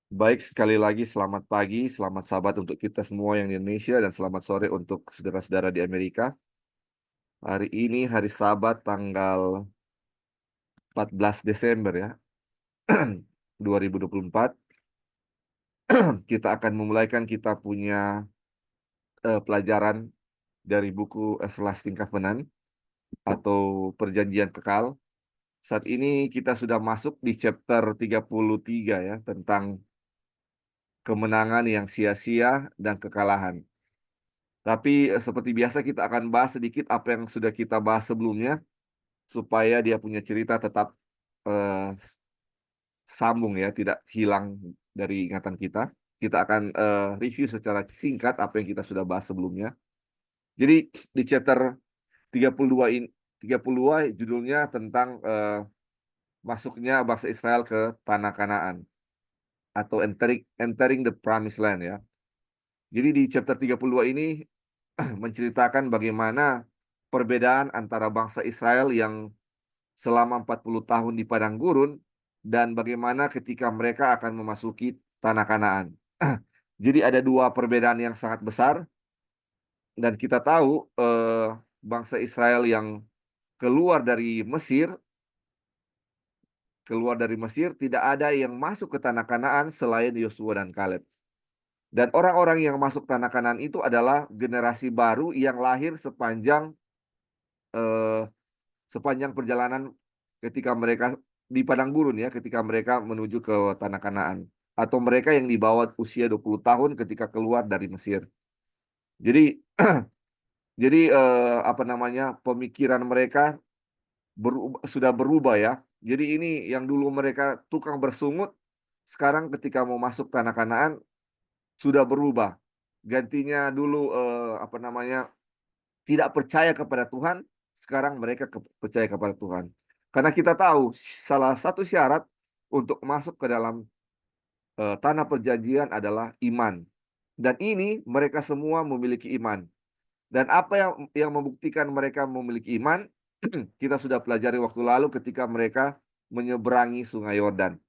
Baik, sekali lagi selamat pagi, selamat sahabat untuk kita semua yang di Indonesia, dan selamat sore untuk saudara-saudara di Amerika. Hari ini hari Sabat tanggal 14 Desember ya, 2024. Kita akan memulaikan kita punya pelajaran dari buku Everlasting Covenant atau Perjanjian Kekal. Saat ini kita sudah masuk di chapter 33 ya, tentang kemenangan yang sia-sia dan kekalahan. Tapi seperti biasa kita akan bahas sedikit apa yang sudah kita bahas sebelumnya supaya dia punya cerita tetap eh, sambung ya, tidak hilang dari ingatan kita. Kita akan review secara singkat apa yang kita sudah bahas sebelumnya. Jadi di chapter 32 ini 32 judulnya tentang masuknya bangsa Israel ke tanah Kanaan atau entering the promised land ya. Jadi di chapter 32 ini menceritakan bagaimana perbedaan antara bangsa Israel yang selama 40 tahun di padang gurun dan bagaimana ketika mereka akan memasuki tanah Kanaan. Jadi ada dua perbedaan yang sangat besar, dan kita tahu bangsa Israel yang keluar dari Mesir, tidak ada yang masuk ke tanah Kanaan selain Yosua dan Kaleb. Dan orang-orang yang masuk tanah Kanaan itu adalah generasi baru yang lahir eh, sepanjang perjalanan ketika mereka di padang gurun ya, ketika mereka menuju ke tanah Kanaan, atau mereka yang di bawah usia 20 tahun ketika keluar dari Mesir. Jadi apa namanya, pemikiran mereka sudah berubah ya. Jadi ini yang dulu mereka tukang bersungut, sekarang ketika mau masuk tanah Kanaan sudah berubah. Gantinya dulu apa namanya, tidak percaya kepada Tuhan, sekarang mereka percaya kepada Tuhan. Karena kita tahu salah satu syarat untuk masuk ke dalam tanah perjanjian adalah iman. Dan ini mereka semua memiliki iman. Dan apa yang membuktikan mereka memiliki iman? Kita sudah pelajari waktu lalu ketika mereka menyeberangi Sungai Yordan.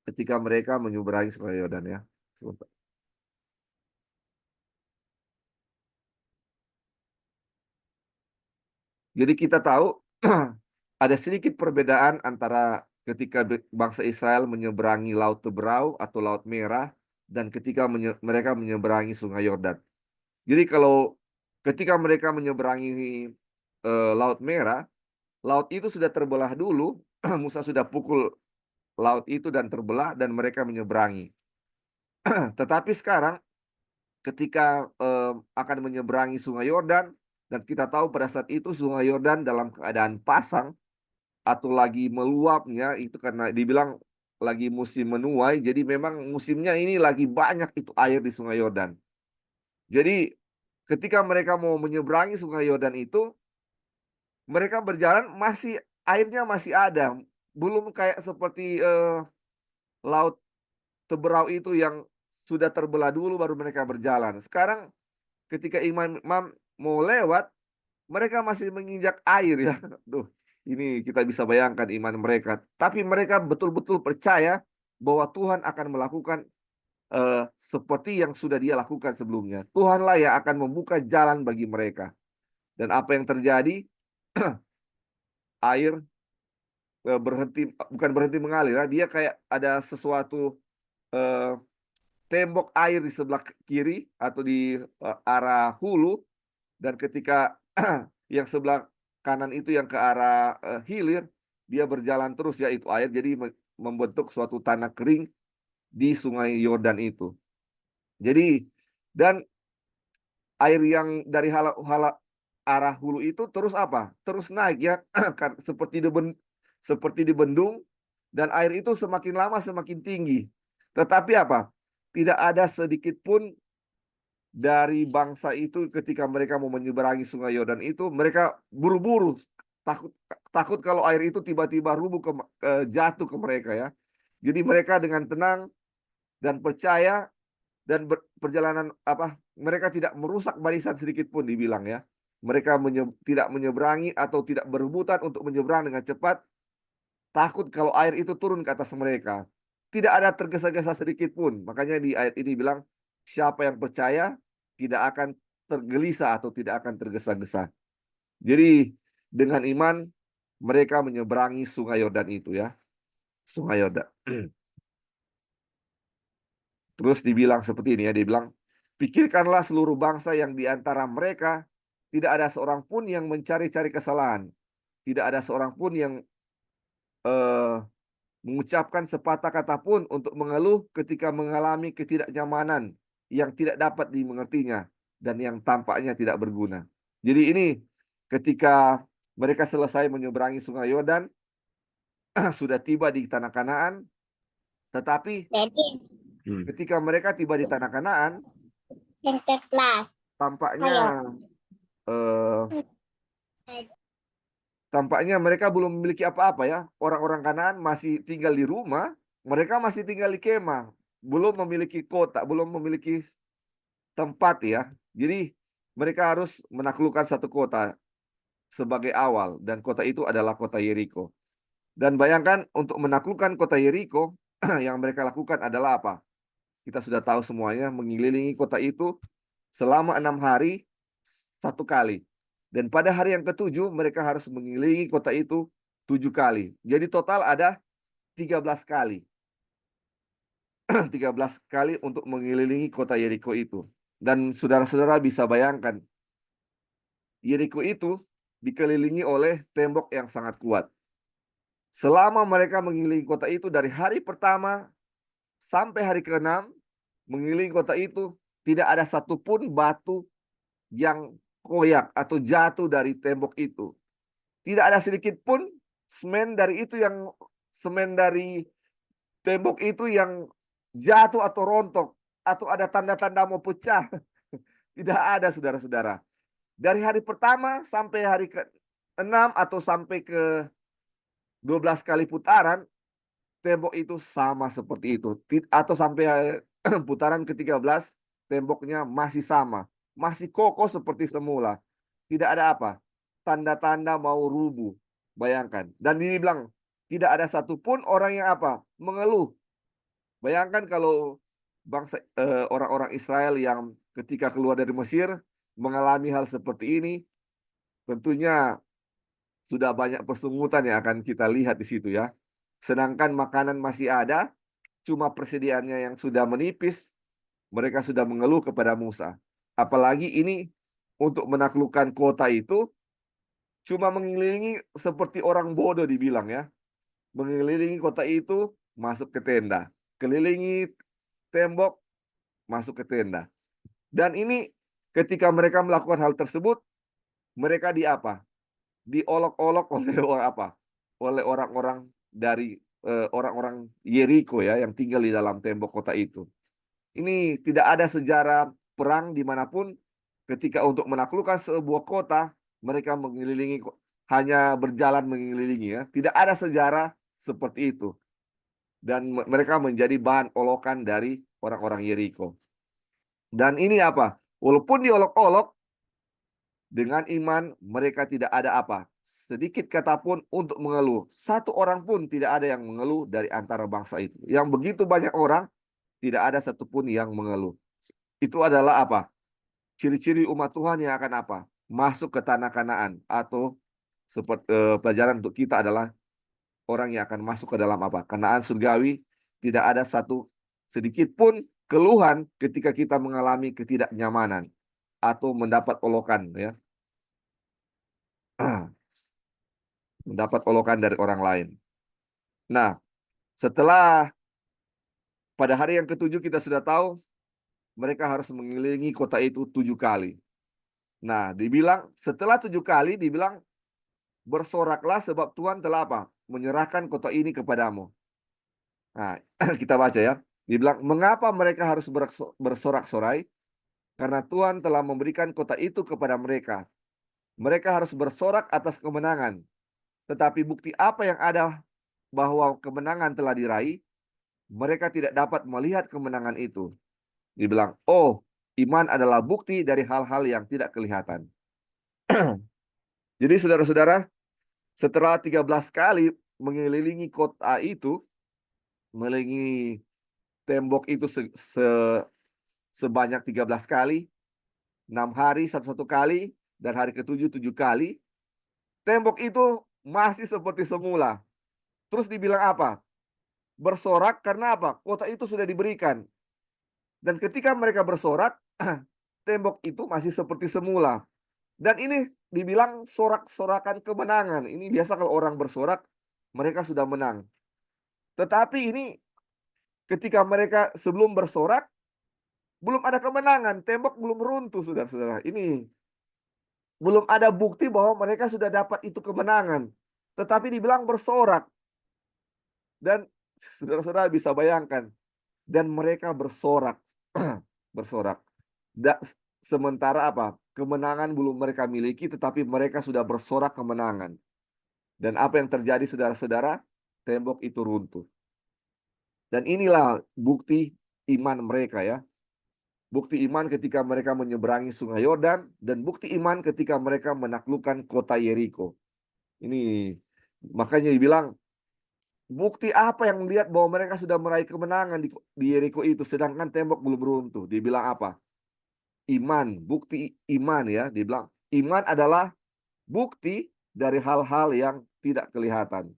Ketika mereka menyeberangi Sungai Yordan ya. Sebentar. Jadi kita tahu ada sedikit perbedaan antara ketika bangsa Israel menyeberangi Laut Teberau atau Laut Merah dan ketika mereka menyeberangi Sungai Yordan. Jadi kalau ketika mereka menyeberangi Laut Merah, laut itu sudah terbelah dulu, Musa sudah pukul laut itu dan terbelah dan mereka menyeberangi. Tetapi sekarang ketika akan menyeberangi Sungai Yordan, dan kita tahu pada saat itu Sungai Yordan dalam keadaan pasang atau lagi meluapnya, itu karena dibilang lagi musim menuai, jadi memang musimnya ini lagi banyak itu air di Sungai Yordan. Jadi ketika mereka mau menyeberangi Sungai Yordan itu, mereka berjalan masih airnya masih ada, belum kayak seperti laut Teberau itu yang sudah terbelah dulu baru mereka berjalan. Sekarang ketika imam-imam mau lewat, mereka masih menginjak air ya. Duh, ini kita bisa bayangkan iman mereka. Tapi mereka betul-betul percaya bahwa Tuhan akan melakukan seperti yang sudah Dia lakukan sebelumnya. Tuhanlah yang akan membuka jalan bagi mereka. Dan apa yang terjadi? Air berhenti, bukan berhenti mengalir ya. Dia kayak ada sesuatu eh, tembok air di sebelah kiri atau di arah hulu, dan ketika yang sebelah kanan itu yang ke arah hilir, dia berjalan terus ya itu air, jadi membentuk suatu tanah kering di Sungai Yordan itu. Jadi dan air yang dari arah hulu itu terus apa? Terus naik ya, kan seperti dibendung, dan air itu semakin lama semakin tinggi. Tetapi apa? Tidak ada sedikit pun dari bangsa itu ketika mereka mau menyeberangi Sungai Yordan itu, mereka buru-buru, takut takut kalau air itu tiba-tiba jatuh ke mereka ya. Jadi mereka dengan tenang dan percaya, dan perjalanan apa, mereka tidak merusak barisan sedikit pun dibilang ya. Mereka tidak menyeberangi atau tidak berebutan untuk menyeberang dengan cepat, takut kalau air itu turun ke atas mereka. tidak ada tergesa-gesa sedikit pun. Makanya di ayat ini bilang, siapa yang percaya tidak akan tergelisah atau tidak akan tergesa-gesa. Jadi dengan iman mereka menyeberangi Sungai Yordan itu ya. Sungai Yordan. Terus dibilang seperti ini ya, dia bilang, pikirkanlah seluruh bangsa yang di antara mereka tidak ada seorang pun yang mencari-cari kesalahan. Tidak ada seorang pun yang eh, mengucapkan sepatah kata pun untuk mengeluh ketika mengalami ketidaknyamanan yang tidak dapat dimengertinya dan yang tampaknya tidak berguna. Jadi ini ketika mereka selesai menyeberangi Sungai Yordan, sudah tiba di tanah Kanaan, tetapi Jadi, ketika mereka tiba di tanah Kanaan, center kelas. tampaknya Ayo. eh, tampaknya mereka belum memiliki apa-apa ya. Orang-orang Kanaan masih tinggal di rumah, mereka masih tinggal di kemah, belum memiliki kota, belum memiliki tempat ya. Jadi mereka harus menaklukkan satu kota sebagai awal dan kota itu adalah kota Yeriko. Dan bayangkan untuk menaklukkan kota Yeriko yang mereka lakukan adalah apa? Kita sudah tahu semuanya, mengelilingi kota itu selama 6 hari satu kali. Dan pada hari yang ketujuh mereka harus mengelilingi kota itu 7 kali. Jadi total ada 13 kali. 13 kali untuk mengelilingi kota Yeriko itu. Dan saudara-saudara bisa bayangkan, Yeriko itu dikelilingi oleh tembok yang sangat kuat. Selama mereka mengelilingi kota itu dari hari pertama sampai hari ke-6, mengelilingi kota itu, tidak ada satupun batu yang koyak atau jatuh dari tembok itu. Tidak ada sedikit pun semen dari tembok itu yang jatuh atau rontok atau ada tanda-tanda mau pecah. Tidak ada, saudara-saudara. Dari hari pertama sampai hari ke-6 atau sampai ke 12 kali putaran, tembok itu sama seperti itu. Atau sampai putaran ke-13, temboknya masih sama. Masih kokoh seperti semula. Tidak ada apa? Tanda-tanda mau rubuh. Bayangkan. Dan ini bilang, tidak ada satupun orang yang apa? Mengeluh. Bayangkan kalau orang-orang Israel yang ketika keluar dari Mesir mengalami hal seperti ini, tentunya sudah banyak persungutan yang akan kita lihat di situ ya. Sedangkan makanan masih ada, cuma persediaannya yang sudah menipis, mereka sudah mengeluh kepada Musa. Apalagi ini untuk menaklukkan kota itu, cuma mengelilingi seperti orang bodoh dibilang ya. Mengelilingi kota itu, masuk ke tenda. Kelilingi tembok, masuk ke tenda. Dan ini ketika mereka melakukan hal tersebut, mereka di apa? Diolok-olok oleh orang apa? Oleh orang-orang dari orang-orang Yeriko ya yang tinggal di dalam tembok kota itu. Ini tidak ada sejarah perang dimanapun ketika untuk menaklukkan sebuah kota mereka mengelilingi hanya berjalan mengelilingi ya. Tidak ada sejarah seperti itu. Dan mereka menjadi bahan olokan dari orang-orang Yeriko. Dan ini apa? Walaupun diolok-olok, dengan iman mereka tidak ada apa? Sedikit kata pun untuk mengeluh. Satu orang pun tidak ada yang mengeluh dari antara bangsa itu. Yang begitu banyak orang, tidak ada satupun yang mengeluh. Itu adalah apa? Ciri-ciri umat Tuhan yang akan apa? Masuk ke tanah Kanaan. Atau seperti pelajaran untuk kita adalah orang yang akan masuk ke dalam apa? Kanaan surgawi. Tidak ada satu sedikit pun keluhan ketika kita mengalami ketidaknyamanan atau mendapat olokan ya. Mendapat olokan dari orang lain. Nah, setelah pada hari yang ketujuh kita sudah tahu mereka harus mengelilingi kota itu 7 kali. Nah, dibilang setelah 7 kali dibilang bersoraklah sebab Tuhan telah apa? Menyerahkan kota ini kepadamu. Nah, kita baca ya. Dibilang mengapa mereka harus bersorak-sorai? Karena Tuhan telah memberikan kota itu kepada mereka. Mereka harus bersorak atas kemenangan. Tetapi bukti apa yang ada bahwa kemenangan telah diraih? Mereka tidak dapat melihat kemenangan itu. Dibilang, oh, iman adalah bukti dari hal-hal yang tidak kelihatan. Jadi saudara-saudara, setelah 13 kali mengelilingi kota itu, melebihi tembok itu sebanyak 13 kali, 6 hari satu-satu kali, dan hari ketujuh 7 kali. Tembok itu masih seperti semula. Terus dibilang apa? Bersorak karena apa? Kota itu sudah diberikan. Dan ketika mereka bersorak, tembok itu masih seperti semula. Dan ini dibilang sorak-sorakan kemenangan. Ini biasa kalau orang bersorak, mereka sudah menang. Tetapi ini ketika mereka sebelum bersorak, belum ada kemenangan. Tembok belum runtuh, saudara-saudara. Ini belum ada bukti bahwa mereka sudah dapat itu kemenangan. Tetapi dibilang bersorak. Dan saudara-saudara bisa bayangkan. Dan mereka bersorak. Bersorak. Sementara apa? Kemenangan belum mereka miliki, tetapi mereka sudah bersorak kemenangan. Dan apa yang terjadi, saudara-saudara? Tembok itu runtuh. Dan inilah bukti iman mereka ya. Bukti iman ketika mereka menyeberangi sungai Yordan, dan bukti iman ketika mereka menaklukkan kota Yeriko. Ini makanya dibilang, bukti apa yang melihat bahwa mereka sudah meraih kemenangan di Yeriko itu, sedangkan tembok belum runtuh. Dibilang apa? Iman, bukti iman ya. Dibilang, iman adalah bukti dari hal-hal yang tidak kelihatan.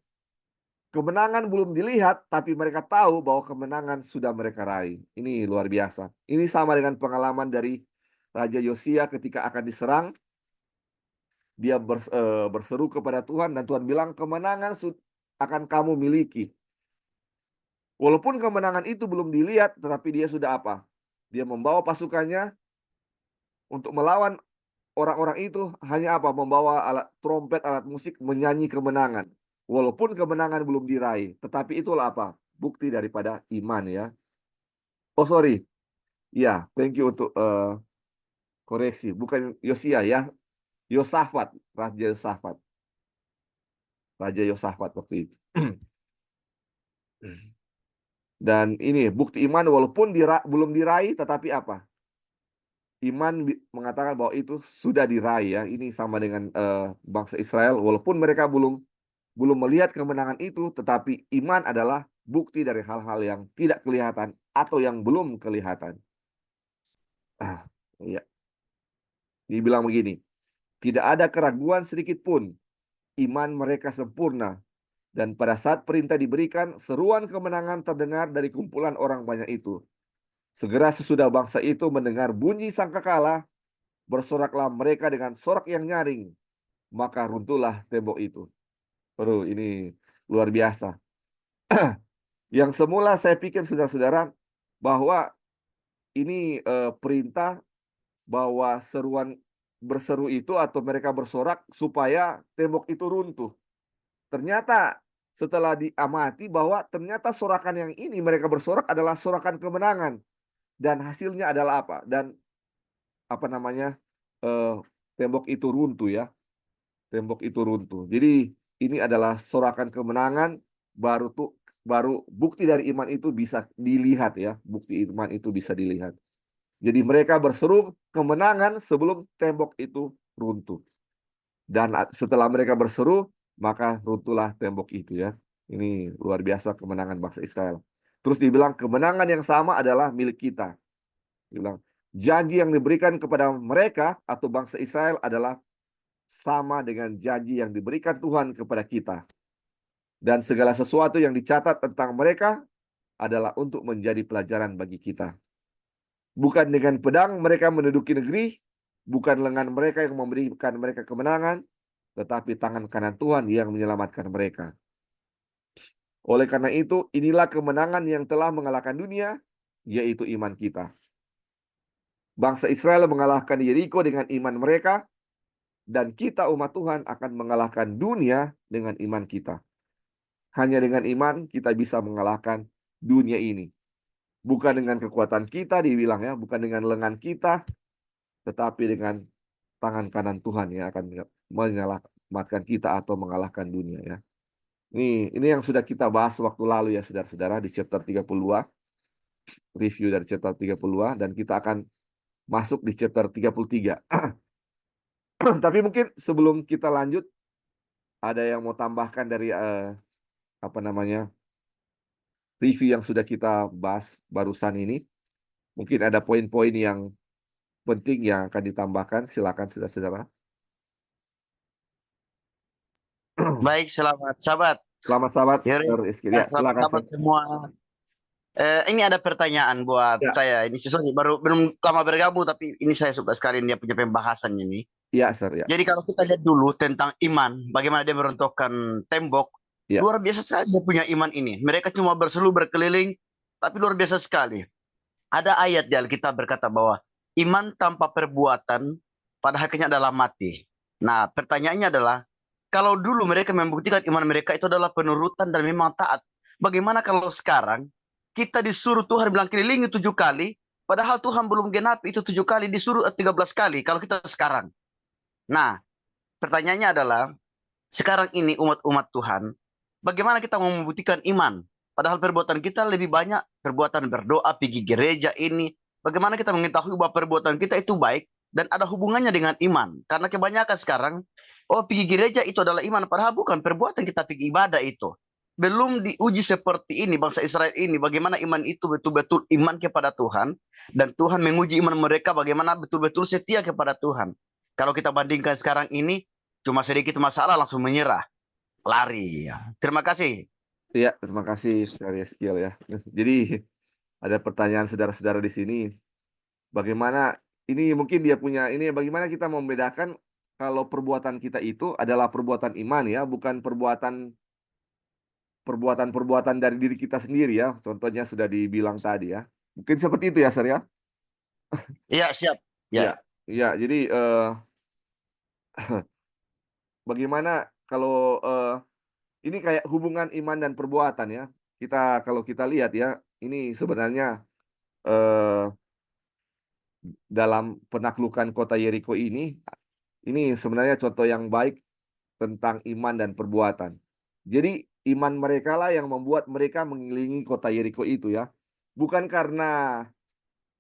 Kemenangan belum dilihat, tapi mereka tahu bahwa kemenangan sudah mereka raih. Ini luar biasa. Ini sama dengan pengalaman dari Raja Yosia ketika akan diserang. Dia berseru kepada Tuhan, dan Tuhan bilang, kemenangan akan kamu miliki. Walaupun kemenangan itu belum dilihat, tetapi dia sudah apa? Dia membawa pasukannya untuk melawan orang-orang itu, hanya apa? Membawa alat trompet, alat musik, menyanyi kemenangan. Walaupun kemenangan belum diraih, tetapi itulah apa? Bukti daripada iman ya. Oh sorry, ya, thank you untuk koreksi. Bukan Yosia ya, Yosafat, Raja Yosafat, Raja Yosafat waktu itu. Dan ini bukti iman walaupun belum diraih, tetapi apa? Iman mengatakan bahwa itu sudah diraih ya. Ini sama dengan bangsa Israel, walaupun mereka belum melihat kemenangan itu, tetapi iman adalah bukti dari hal-hal yang tidak kelihatan atau yang belum kelihatan. Ya. Dibilang begini, tidak ada keraguan sedikit pun, iman mereka sempurna. Dan pada saat perintah diberikan, seruan kemenangan terdengar dari kumpulan orang banyak itu. Segera sesudah bangsa itu mendengar bunyi sangkakala, bersoraklah mereka dengan sorak yang nyaring. Maka runtuhlah tembok itu. Aduh, ini luar biasa. Yang semula saya pikir, saudara-saudara, bahwa ini perintah bahwa berseru itu atau mereka bersorak supaya tembok itu runtuh. Ternyata setelah diamati bahwa ternyata sorakan yang ini mereka bersorak adalah sorakan kemenangan, dan hasilnya adalah apa? Dan apa namanya? Tembok itu runtuh ya. Tembok itu runtuh. Jadi ini adalah sorakan kemenangan, baru bukti dari iman itu bisa dilihat ya. Bukti iman itu bisa dilihat. Jadi mereka berseru kemenangan sebelum tembok itu runtuh. Dan setelah mereka berseru, maka runtuhlah tembok itu ya. Ini luar biasa kemenangan bangsa Israel. Terus dibilang kemenangan yang sama adalah milik kita. Dibilang janji yang diberikan kepada mereka atau bangsa Israel adalah sama dengan janji yang diberikan Tuhan kepada kita. Dan segala sesuatu yang dicatat tentang mereka adalah untuk menjadi pelajaran bagi kita. Bukan dengan pedang mereka menduduki negeri, bukan lengan mereka yang memberikan mereka kemenangan, tetapi tangan kanan Tuhan yang menyelamatkan mereka. Oleh karena itu, inilah kemenangan yang telah mengalahkan dunia, yaitu iman kita. Bangsa Israel mengalahkan Yeriko dengan iman mereka, dan kita umat Tuhan akan mengalahkan dunia dengan iman kita. Hanya dengan iman kita bisa mengalahkan dunia ini. Bukan dengan kekuatan kita dibilang ya, bukan dengan lengan kita, tetapi dengan tangan kanan Tuhan yang akan menyelamatkan kita atau mengalahkan dunia ya. Ini yang sudah kita bahas waktu lalu ya saudara-saudara di chapter 32, review dari chapter 32, dan kita akan masuk di chapter 33. Tapi mungkin sebelum kita lanjut, ada yang mau tambahkan dari apa namanya review yang sudah kita bahas barusan ini. Mungkin ada poin-poin yang penting yang akan ditambahkan. Silakan saudara-saudara. Baik, selamat sahabat. Selamat sahabat, Yuri. Sir Iskil. Ya, Ya, selamat silakan, sahabat Sir. semua. Ini ada pertanyaan buat Ya, saya. Ini sesuatu belum lama bergabung, tapi ini saya suka sekali dia punya pembahasan ini. ya, Sir. Ya, Jadi kalau kita lihat dulu tentang iman, bagaimana dia meruntuhkan tembok, ya, luar biasa sekali dia punya iman ini. Mereka cuma berselu berkeliling, tapi luar biasa sekali. Ada ayat di Alkitab berkata bahwa iman tanpa perbuatan pada hakikatnya adalah mati. Nah, pertanyaannya adalah, kalau dulu mereka membuktikan iman mereka itu adalah penurutan dan memang taat, bagaimana kalau sekarang kita disuruh Tuhan bilang kelilingi 7 kali, padahal Tuhan belum genapi itu 7 kali, disuruh 13 kali kalau kita sekarang. Nah, pertanyaannya adalah, sekarang ini umat-umat Tuhan, bagaimana kita mau membuktikan iman? Padahal perbuatan kita lebih banyak perbuatan berdoa, pergi gereja ini. Bagaimana kita mengetahui bahwa perbuatan kita itu baik dan ada hubungannya dengan iman? Karena kebanyakan sekarang, oh pergi gereja itu adalah iman. Padahal bukan perbuatan kita pergi ibadah itu. Belum diuji seperti ini bangsa Israel ini. Bagaimana iman itu betul-betul iman kepada Tuhan. Dan Tuhan menguji iman mereka bagaimana betul-betul setia kepada Tuhan. Kalau kita bandingkan sekarang ini, cuma sedikit masalah langsung menyerah, lari. Terima kasih. ya, terima kasih, Sir Iskil ya. Jadi, ada pertanyaan saudara-saudara di sini. Bagaimana, ini mungkin dia punya, ini bagaimana kita membedakan kalau perbuatan kita itu adalah perbuatan iman ya, bukan perbuatan-perbuatan dari diri kita sendiri ya. Contohnya sudah dibilang tadi ya. Mungkin seperti itu ya, Sir ya. Iya, siap. Ya, Ya. ya. Jadi bagaimana kalau ini kayak hubungan iman dan perbuatan ya. Kalau kita lihat ya, ini sebenarnya eh, dalam penaklukan kota Yeriko ini sebenarnya contoh yang baik tentang iman dan perbuatan. Jadi iman mereka lah yang membuat mereka mengelilingi kota Yeriko itu ya. Bukan karena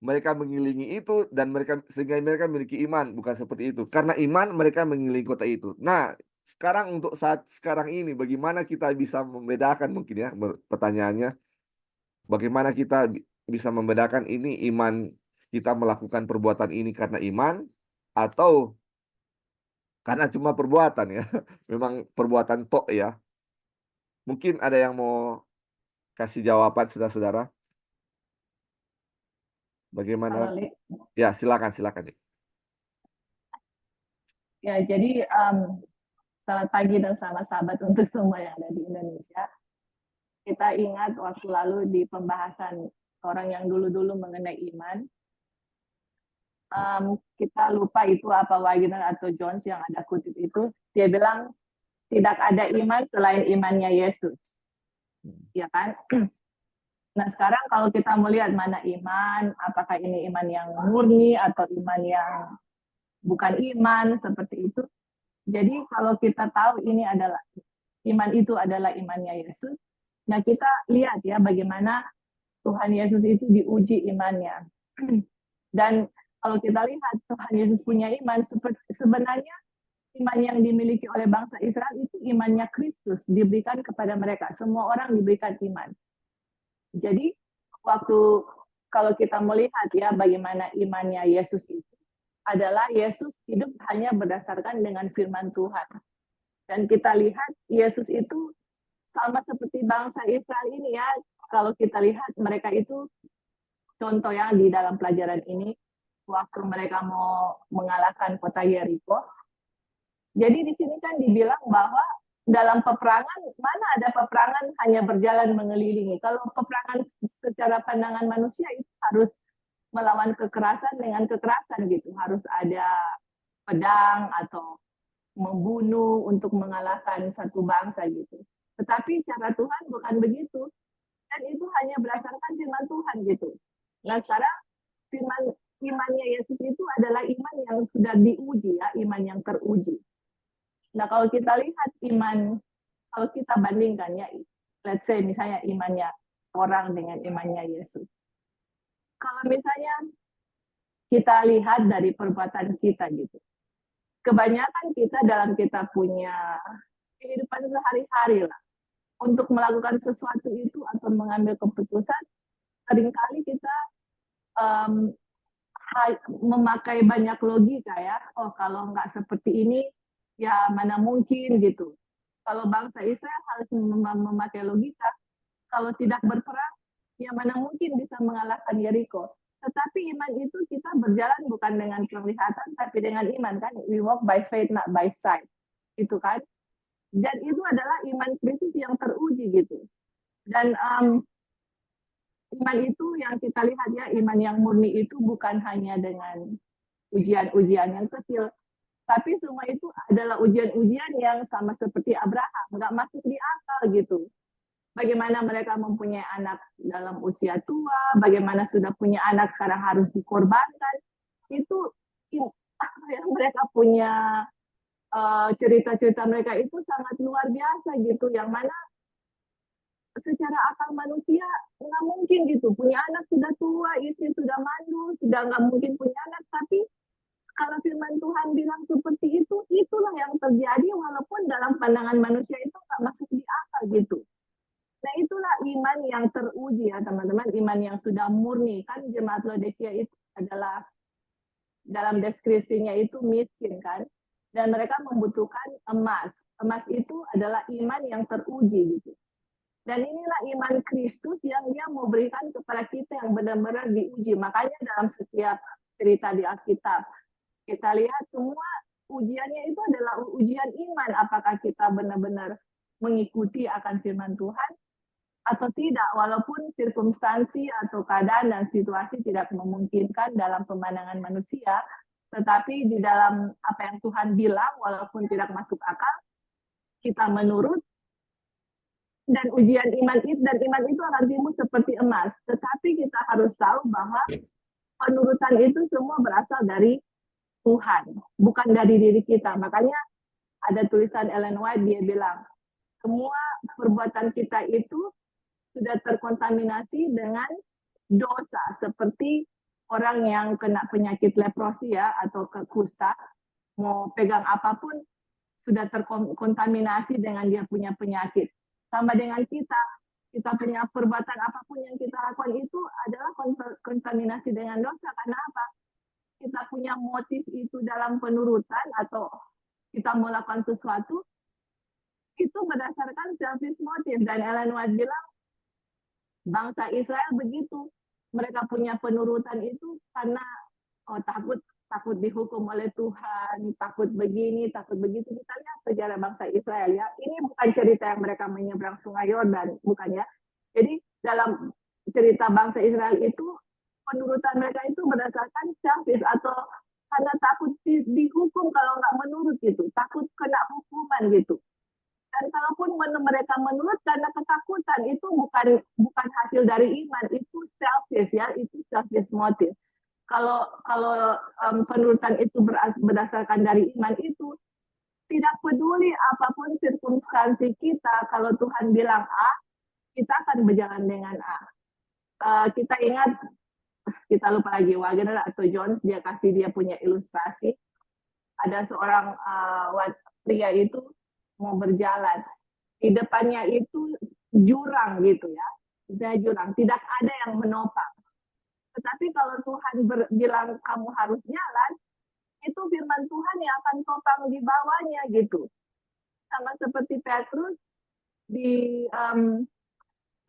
mereka mengelilingi itu dan sehingga mereka memiliki iman, bukan seperti itu. Karena iman mereka mengelilingi kota itu. Nah, sekarang untuk saat sekarang ini bagaimana kita bisa membedakan mungkin ya pertanyaannya, bagaimana kita bisa membedakan ini iman kita melakukan perbuatan ini karena iman atau karena cuma perbuatan ya. Memang perbuatan tok ya. Mungkin ada yang mau kasih jawaban saudara-saudara. Bagaimana? Halo, Lik. Ya, silakan silakan. Dik. Ya, jadi selamat pagi dan selamat sahabat untuk semua yang ada di Indonesia. Kita ingat waktu lalu di pembahasan orang yang dulu-dulu mengenai iman, kita lupa itu apa Wagner atau Jones yang ada kutip itu, dia bilang tidak ada iman selain imannya Yesus, ya kan? Nah sekarang kalau kita melihat mana iman, apakah ini iman yang murni atau iman yang bukan iman seperti itu. Jadi kalau kita tahu ini adalah iman itu adalah imannya Yesus, nah kita lihat ya bagaimana Tuhan Yesus itu diuji imannya. Dan kalau kita lihat Tuhan Yesus punya iman, sebenarnya iman yang dimiliki oleh bangsa Israel itu imannya Kristus diberikan kepada mereka. Semua orang diberikan iman. Jadi waktu kalau kita melihat ya bagaimana imannya Yesus itu adalah Yesus hidup hanya berdasarkan dengan firman Tuhan. Dan kita lihat Yesus itu sama seperti bangsa Israel ini ya. Kalau kita lihat mereka itu contoh yang di dalam pelajaran ini waktu mereka mau mengalahkan kota Yeriko. Jadi di sini kan dibilang bahwa dalam peperangan, mana ada peperangan hanya berjalan mengelilingi. Kalau peperangan secara pandangan manusia itu harus melawan kekerasan dengan kekerasan gitu. Harus ada pedang atau membunuh untuk mengalahkan satu bangsa gitu. Tetapi cara Tuhan bukan begitu. Dan itu hanya berdasarkan firman Tuhan gitu. Nah sekarang imannya Yesus itu adalah iman yang sudah diuji ya, iman yang teruji. Nah kalau kita lihat iman, kalau kita bandingkan ya, let's say misalnya imannya orang dengan imannya Yesus. Kalau misalnya kita lihat dari perbuatan kita gitu, kebanyakan kita dalam kita punya kehidupan sehari-hari lah, untuk melakukan sesuatu itu atau mengambil keputusan, seringkali kita memakai banyak logika ya. Oh, kalau nggak seperti ini, ya mana mungkin gitu. Kalau bangsa Israel harus memakai logika, kalau tidak berperang, ya mana mungkin bisa mengalahkan Yeriko. Tetapi iman itu kita berjalan bukan dengan penglihatan, tapi dengan iman kan. We walk by faith, not by sight. Itu kan. Dan itu adalah iman Kristus yang teruji gitu. Dan iman itu yang kita lihat ya, iman yang murni itu bukan hanya dengan ujian-ujian yang kecil, tapi semua itu adalah ujian-ujian yang sama seperti Abraham, nggak masuk di akal gitu. Bagaimana mereka mempunyai anak dalam usia tua, bagaimana sudah punya anak sekarang harus dikorbankan, itu yang mereka punya cerita-cerita mereka itu sangat luar biasa gitu, yang mana secara akal manusia nggak mungkin gitu, punya anak sudah tua, istri sudah mandul, sudah nggak mungkin punya anak. Tapi kalau firman Tuhan bilang seperti itu, itulah yang terjadi walaupun dalam pandangan manusia itu nggak masuk di akal gitu. Nah itulah iman yang teruji ya teman-teman, iman yang sudah murni. Kan jemaat Laodikia itu adalah dalam deskripsinya itu miskin kan, dan mereka membutuhkan emas. Emas itu adalah iman yang teruji gitu. Dan inilah iman Kristus yang dia mau berikan kepada kita yang benar-benar diuji. Makanya dalam setiap cerita di Alkitab, kita lihat semua ujiannya itu adalah ujian iman. Apakah kita benar-benar mengikuti akan firman Tuhan atau tidak, walaupun sirkumstansi atau keadaan dan situasi tidak memungkinkan dalam pemandangan manusia, tetapi di dalam apa yang Tuhan bilang, walaupun tidak masuk akal, kita menurut. Dan ujian iman itu akan timbul seperti emas. Tetapi kita harus tahu bahwa penurutan itu semua berasal dari Tuhan, bukan dari diri kita. Makanya ada tulisan Ellen White, dia bilang, semua perbuatan kita itu sudah terkontaminasi dengan dosa. Seperti orang yang kena penyakit leprosi ya, atau kusta, mau pegang apapun, sudah terkontaminasi dengan dia punya penyakit. Sama dengan kita punya perbuatan apapun yang kita lakukan itu adalah kontaminasi dengan dosa. Karena apa? Kita punya motif itu dalam penurutan atau kita melakukan sesuatu, itu berdasarkan selfish motif. Dan Ellen White bilang, bangsa Israel begitu. Mereka punya penurutan itu karena takut dihukum oleh Tuhan, takut begini, takut begitu. Kita lihat sejarah bangsa Israel ya. Ini bukan cerita yang mereka menyeberang Sungai Yordan, bukan ya. Jadi dalam cerita bangsa Israel itu, penurutan mereka itu berdasarkan selfish atau karena takut dihukum kalau nggak menurut gitu, takut kena hukuman gitu. Dan kalaupun mereka menurut karena ketakutan, itu bukan hasil dari iman, itu selfish ya, itu selfish motive. Kalau penurutan itu berdasarkan dari iman itu, tidak peduli apapun sirkumstansi kita, kalau Tuhan bilang A, kita akan berjalan dengan A. Kita ingat, kita lupa lagi, Wagner atau Jones, dia kasih dia punya ilustrasi. Ada seorang pria itu mau berjalan. Di depannya itu jurang gitu ya. Jurang, tidak ada yang menopang. Tetapi kalau Tuhan bilang kamu harus jalan, itu firman Tuhan yang akan topang di bawahnya gitu. Sama seperti Petrus,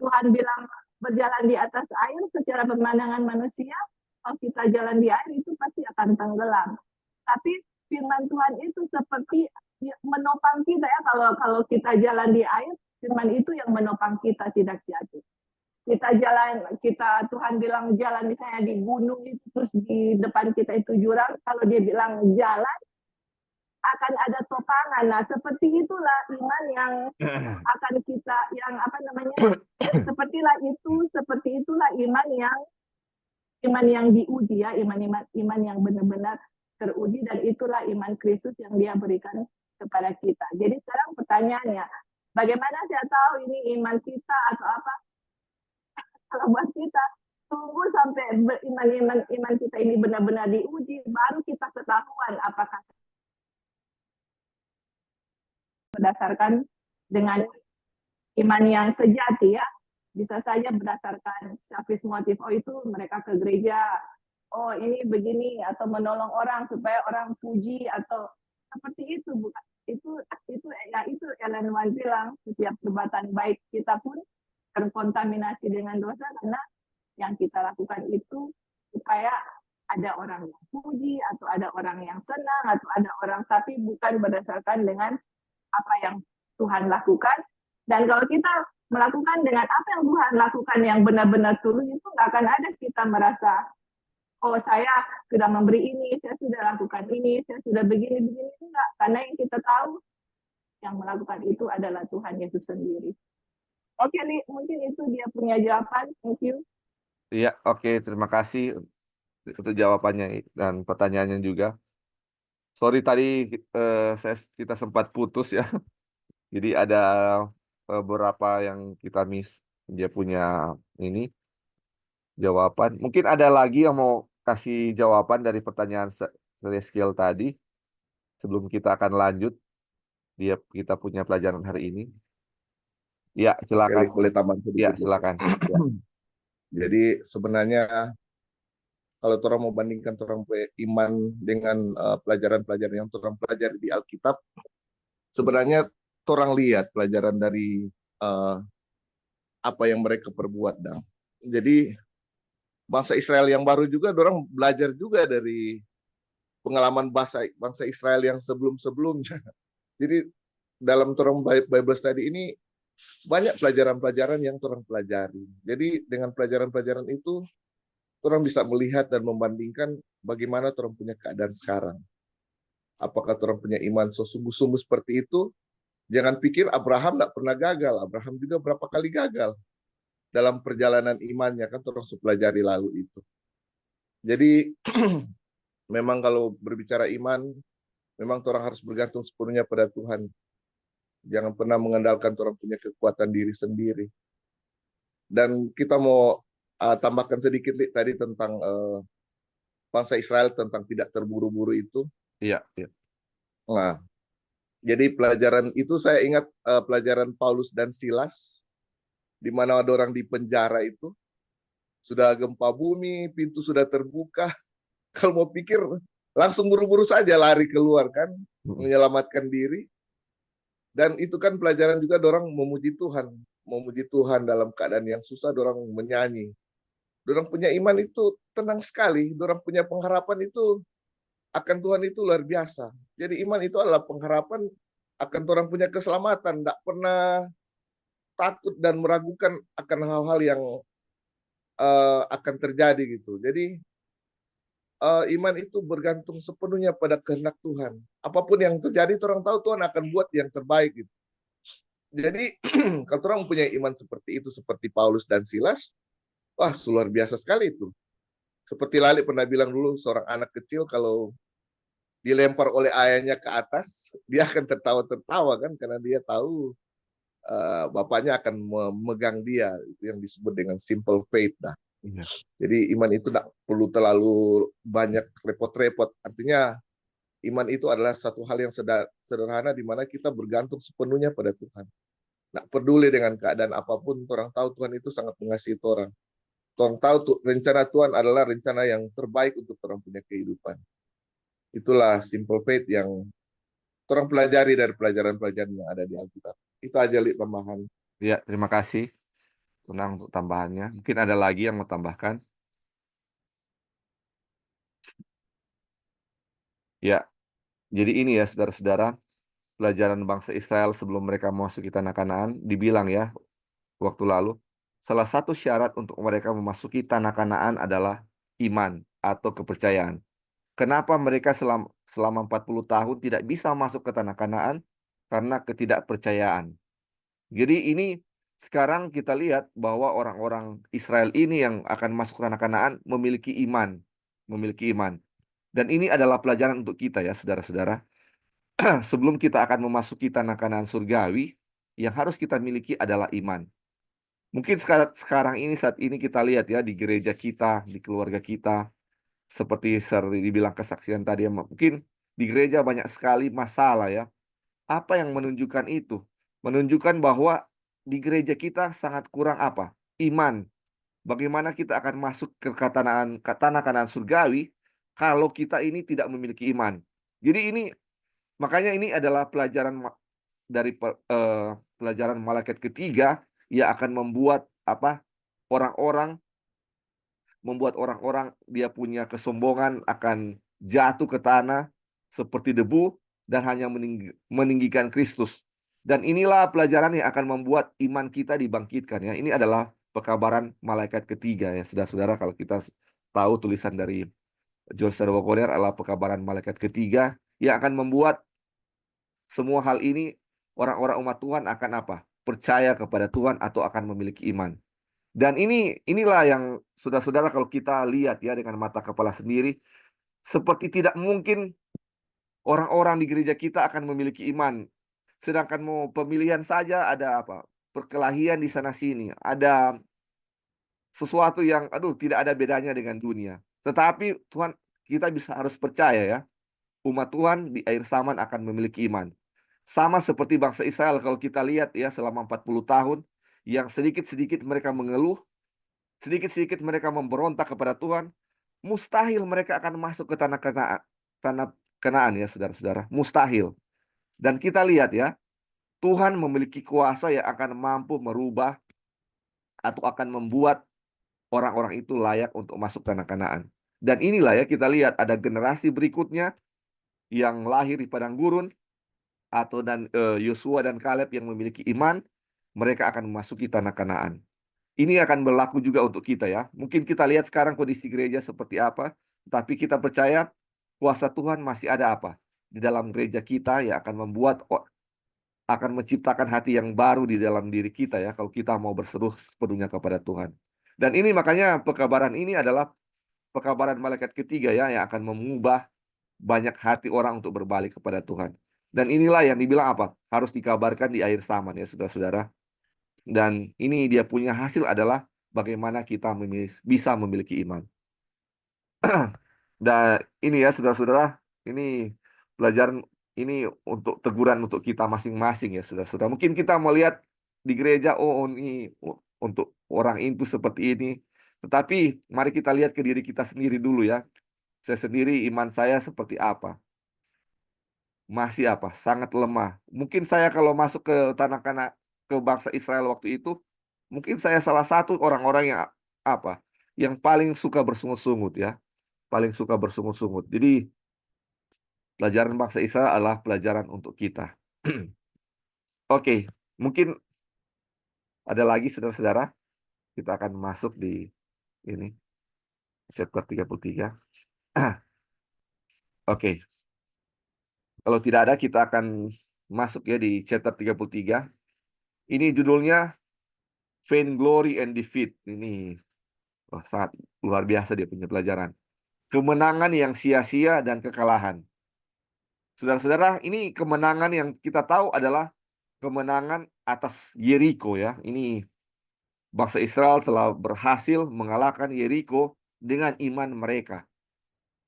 Tuhan bilang berjalan di atas air secara pemandangan manusia, kalau kita jalan di air itu pasti akan tenggelam. Tapi firman Tuhan itu seperti menopang kita ya, kalau kita jalan di air, firman itu yang menopang kita tidak jatuh. Tuhan bilang jalan misalnya di gunung itu, terus di depan kita itu jurang, kalau dia bilang jalan, akan ada topangan. Nah, seperti itulah iman yang akan kita, yang seperti itulah iman yang diuji ya, iman yang benar-benar teruji, dan itulah iman Kristus yang dia berikan kepada kita. Jadi sekarang pertanyaannya, bagaimana saya tahu ini iman kita atau apa? Kalau buat kita, tunggu sampai iman kita ini benar-benar diuji, baru kita ketahuan apakah berdasarkan dengan iman yang sejati ya. Bisa saja berdasarkan selfish motive. Oh itu mereka ke gereja. Oh ini begini atau menolong orang supaya orang puji atau seperti itu bukan itu Ellen White bilang setiap perbuatan baik kita pun terkontaminasi dengan dosa karena yang kita lakukan itu supaya ada orang yang puji atau ada orang yang senang atau ada orang tapi bukan berdasarkan dengan apa yang Tuhan lakukan. Dan kalau kita melakukan dengan apa yang Tuhan lakukan yang benar-benar tulus itu nggak akan ada kita merasa oh saya sudah memberi ini, saya sudah lakukan ini, saya sudah begini-begini enggak. Karena yang kita tahu yang melakukan itu adalah Tuhan Yesus sendiri. Oke, Li, mungkin itu dia punya jawaban. Thank you. Iya, oke, terima kasih untuk jawabannya dan pertanyaannya juga. Sorry tadi kita sempat putus ya. Jadi ada beberapa yang kita miss. Dia punya ini jawaban. Mungkin ada lagi yang mau kasih jawaban dari pertanyaan Celestial tadi sebelum kita akan lanjut. Kita punya pelajaran hari ini. Ya, silakan. Boleh tambah Ya, sedikit. silakan. Ya. Jadi sebenarnya kalau orang mau bandingkan orang iman dengan pelajaran-pelajaran yang orang pelajari di Alkitab, sebenarnya orang lihat pelajaran dari apa yang mereka perbuat. Jadi bangsa Israel yang baru juga orang belajar juga dari pengalaman bangsa Israel yang sebelum-sebelumnya. Jadi dalam orang Bible study ini banyak pelajaran-pelajaran yang orang pelajari. Jadi dengan pelajaran-pelajaran itu orang bisa melihat dan membandingkan bagaimana orang punya keadaan sekarang. Apakah orang punya iman sungguh-sungguh seperti itu? Jangan pikir Abraham tidak pernah gagal. Abraham juga berapa kali gagal dalam perjalanan imannya, kan orang pelajari lalu itu. Jadi memang kalau berbicara iman, memang orang harus bergantung sepenuhnya pada Tuhan. Jangan pernah mengandalkan orang punya kekuatan diri sendiri. Dan kita mau tambahkan sedikit tadi tentang bangsa Israel tentang tidak terburu-buru itu. Iya, iya. Nah, jadi pelajaran itu saya ingat pelajaran Paulus dan Silas, di mana ada orang di penjara itu, sudah gempa bumi, pintu sudah terbuka. Kalau mau pikir, langsung buru-buru saja lari keluar kan, menyelamatkan diri. Dan itu kan pelajaran juga orang memuji Tuhan dalam keadaan yang susah, orang menyanyi. Orang punya iman itu tenang sekali, orang punya pengharapan itu akan Tuhan itu luar biasa. Jadi iman itu adalah pengharapan akan orang punya keselamatan, tidak pernah takut dan meragukan akan hal-hal yang akan terjadi gitu. Jadi iman itu bergantung sepenuhnya pada kehendak Tuhan. Apapun yang terjadi, orang tahu Tuhan akan buat yang terbaik gitu. Jadi kalau orang punya iman seperti itu, seperti Paulus dan Silas, wah luar biasa sekali itu. Seperti Lali pernah bilang dulu, seorang anak kecil kalau dilempar oleh ayahnya ke atas, dia akan tertawa-tertawa kan, karena dia tahu bapaknya akan memegang dia. Itu yang disebut dengan simple faith. Nah, jadi iman itu tidak perlu terlalu banyak repot-repot. Artinya iman itu adalah satu hal yang sederhana di mana kita bergantung sepenuhnya pada Tuhan. Tidak peduli dengan keadaan apapun, orang tahu Tuhan itu sangat mengasihi orang. Orang tahu rencana Tuhan adalah rencana yang terbaik untuk orang punya kehidupan. Itulah simple faith yang orang pelajari dari pelajaran-pelajaran yang ada di Alkitab. Itu aja Li tambahan. Ya, terima kasih. Tenang untuk tambahannya. Mungkin ada lagi yang mau tambahkan? Ya, jadi ini ya saudara-saudara, pelajaran bangsa Israel sebelum mereka memasuki tanah Kanaan, dibilang ya, waktu lalu, salah satu syarat untuk mereka memasuki tanah Kanaan adalah iman atau kepercayaan. Kenapa mereka selama 40 tahun tidak bisa masuk ke tanah Kanaan? Karena ketidakpercayaan. Jadi ini sekarang kita lihat bahwa orang-orang Israel ini yang akan masuk ke tanah Kanaan memiliki iman. Dan ini adalah pelajaran untuk kita ya saudara-saudara. Sebelum kita akan memasuki tanah Kanaan surgawi, yang harus kita miliki adalah iman. Mungkin sekarang ini, saat ini kita lihat ya di gereja kita, di keluarga kita, seperti dibilang kesaksian tadi, mungkin di gereja banyak sekali masalah ya. Apa yang menunjukkan itu? Menunjukkan bahwa di gereja kita sangat kurang apa? Iman. Bagaimana kita akan masuk ke tanah Kanaan surgawi kalau kita ini tidak memiliki iman. Jadi ini makanya ini adalah pelajaran dari pelajaran malaikat ketiga yang akan membuat apa? Orang-orang dia punya kesombongan akan jatuh ke tanah seperti debu dan hanya meninggikan Kristus. Dan inilah pelajaran yang akan membuat iman kita dibangkitkan ya. Ini adalah pekabaran malaikat ketiga ya, saudara-saudara. Kalau kita tahu tulisan dari John Sherwood Collier adalah pekabaran malaikat ketiga yang akan membuat semua hal ini orang-orang umat Tuhan akan apa? Percaya kepada Tuhan atau akan memiliki iman. Dan inilah yang saudara-saudara kalau kita lihat ya dengan mata kepala sendiri, seperti tidak mungkin orang-orang di gereja kita akan memiliki iman. Sedangkan mau pemilihan saja ada apa? Perkelahian di sana sini. Ada sesuatu yang tidak ada bedanya dengan dunia. Tetapi Tuhan kita harus percaya ya, umat Tuhan di akhir zaman akan memiliki iman. Sama seperti bangsa Israel kalau kita lihat ya selama 40 tahun yang sedikit-sedikit mereka mengeluh, sedikit-sedikit mereka memberontak kepada Tuhan, mustahil mereka akan masuk ke tanah Kanaan ya saudara-saudara, mustahil. Dan kita lihat ya, Tuhan memiliki kuasa yang akan mampu merubah atau akan membuat orang-orang itu layak untuk masuk tanah Kanaan. Dan inilah ya kita lihat ada generasi berikutnya yang lahir di padang gurun dan Yosua dan Kaleb yang memiliki iman, mereka akan memasuki tanah Kanaan. Ini akan berlaku juga untuk kita ya. Mungkin kita lihat sekarang kondisi gereja seperti apa, tapi kita percaya kuasa Tuhan masih ada apa di dalam gereja kita yang akan menciptakan hati yang baru di dalam diri kita ya kalau kita mau berseru sepenuhnya kepada Tuhan. Dan ini makanya pekabaran ini adalah pekabaran malaikat ketiga ya yang akan mengubah banyak hati orang untuk berbalik kepada Tuhan. Dan inilah yang dibilang apa? Harus dikabarkan di akhir zaman ya saudara-saudara. Dan ini dia punya hasil adalah bagaimana kita bisa memiliki iman. Dan ini ya saudara-saudara, ini pelajaran ini untuk teguran untuk kita masing-masing ya saudara-saudara. Mungkin kita melihat di gereja, ini untuk orang itu seperti ini. Tetapi mari kita lihat ke diri kita sendiri dulu ya. Saya sendiri iman saya seperti apa? Masih apa? Sangat lemah. Mungkin saya kalau masuk ke ke bangsa Israel waktu itu, mungkin saya salah satu orang-orang yang apa? Yang paling suka bersungut-sungut ya. Paling suka bersungut-sungut. Jadi pelajaran bangsa Israel adalah pelajaran untuk kita. Oke, mungkin ada lagi saudara-saudara. Kita akan masuk di ini chapter 33. Oke. Kalau tidak ada kita akan masuk ya di chapter 33. Ini judulnya Vain Glory and Defeat. Ini sangat luar biasa dia punya pelajaran. Kemenangan yang sia-sia dan kekalahan. Saudara-saudara, ini kemenangan yang kita tahu adalah kemenangan atas Yeriko ya. Ini bangsa Israel telah berhasil mengalahkan Yeriko dengan iman mereka.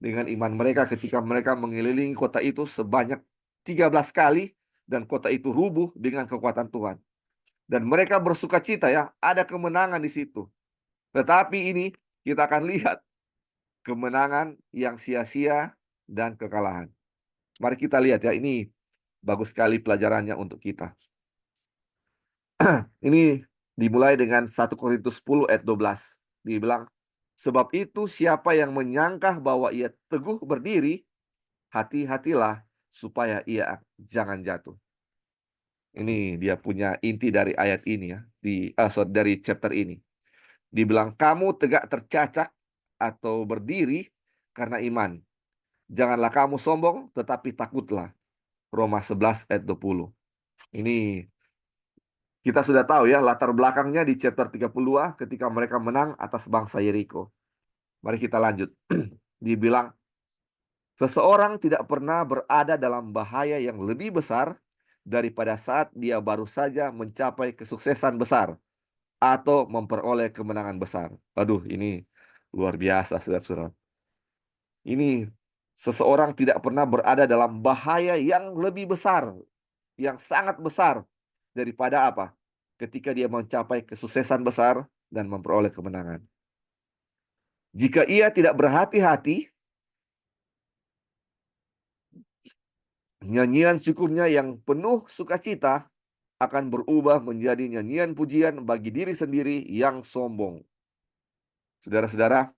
Dengan iman mereka ketika mereka mengelilingi kota itu sebanyak 13 kali dan kota itu rubuh dengan kekuatan Tuhan. Dan mereka bersuka cita ya, ada kemenangan di situ. Tetapi ini kita akan lihat kemenangan yang sia-sia dan kekalahan. Mari kita lihat ya, ini bagus sekali pelajarannya untuk kita. Ini dimulai dengan 1 Korintus 10 ayat 12. Dibilang, sebab itu siapa yang menyangka bahwa ia teguh berdiri, hati-hatilah supaya ia jangan jatuh. Ini dia punya inti dari ayat ini ya, dari chapter ini. Dibilang kamu tegak tercacak atau berdiri karena iman. Janganlah kamu sombong, tetapi takutlah. Roma 11 ayat 20. Ini kita sudah tahu ya latar belakangnya di chapter 32 ketika mereka menang atas bangsa Yeriko. Mari kita lanjut. Dibilang, seseorang tidak pernah berada dalam bahaya yang lebih besar daripada saat dia baru saja mencapai kesuksesan besar atau memperoleh kemenangan besar. Aduh, ini luar biasa, saudara-saudara. Ini seseorang tidak pernah berada dalam bahaya yang lebih besar, yang sangat besar daripada apa? ketika dia mencapai kesuksesan besar dan memperoleh kemenangan. Jika ia tidak berhati-hati, nyanyian syukurnya yang penuh sukacita akan berubah menjadi nyanyian pujian bagi diri sendiri yang sombong. Saudara-saudara,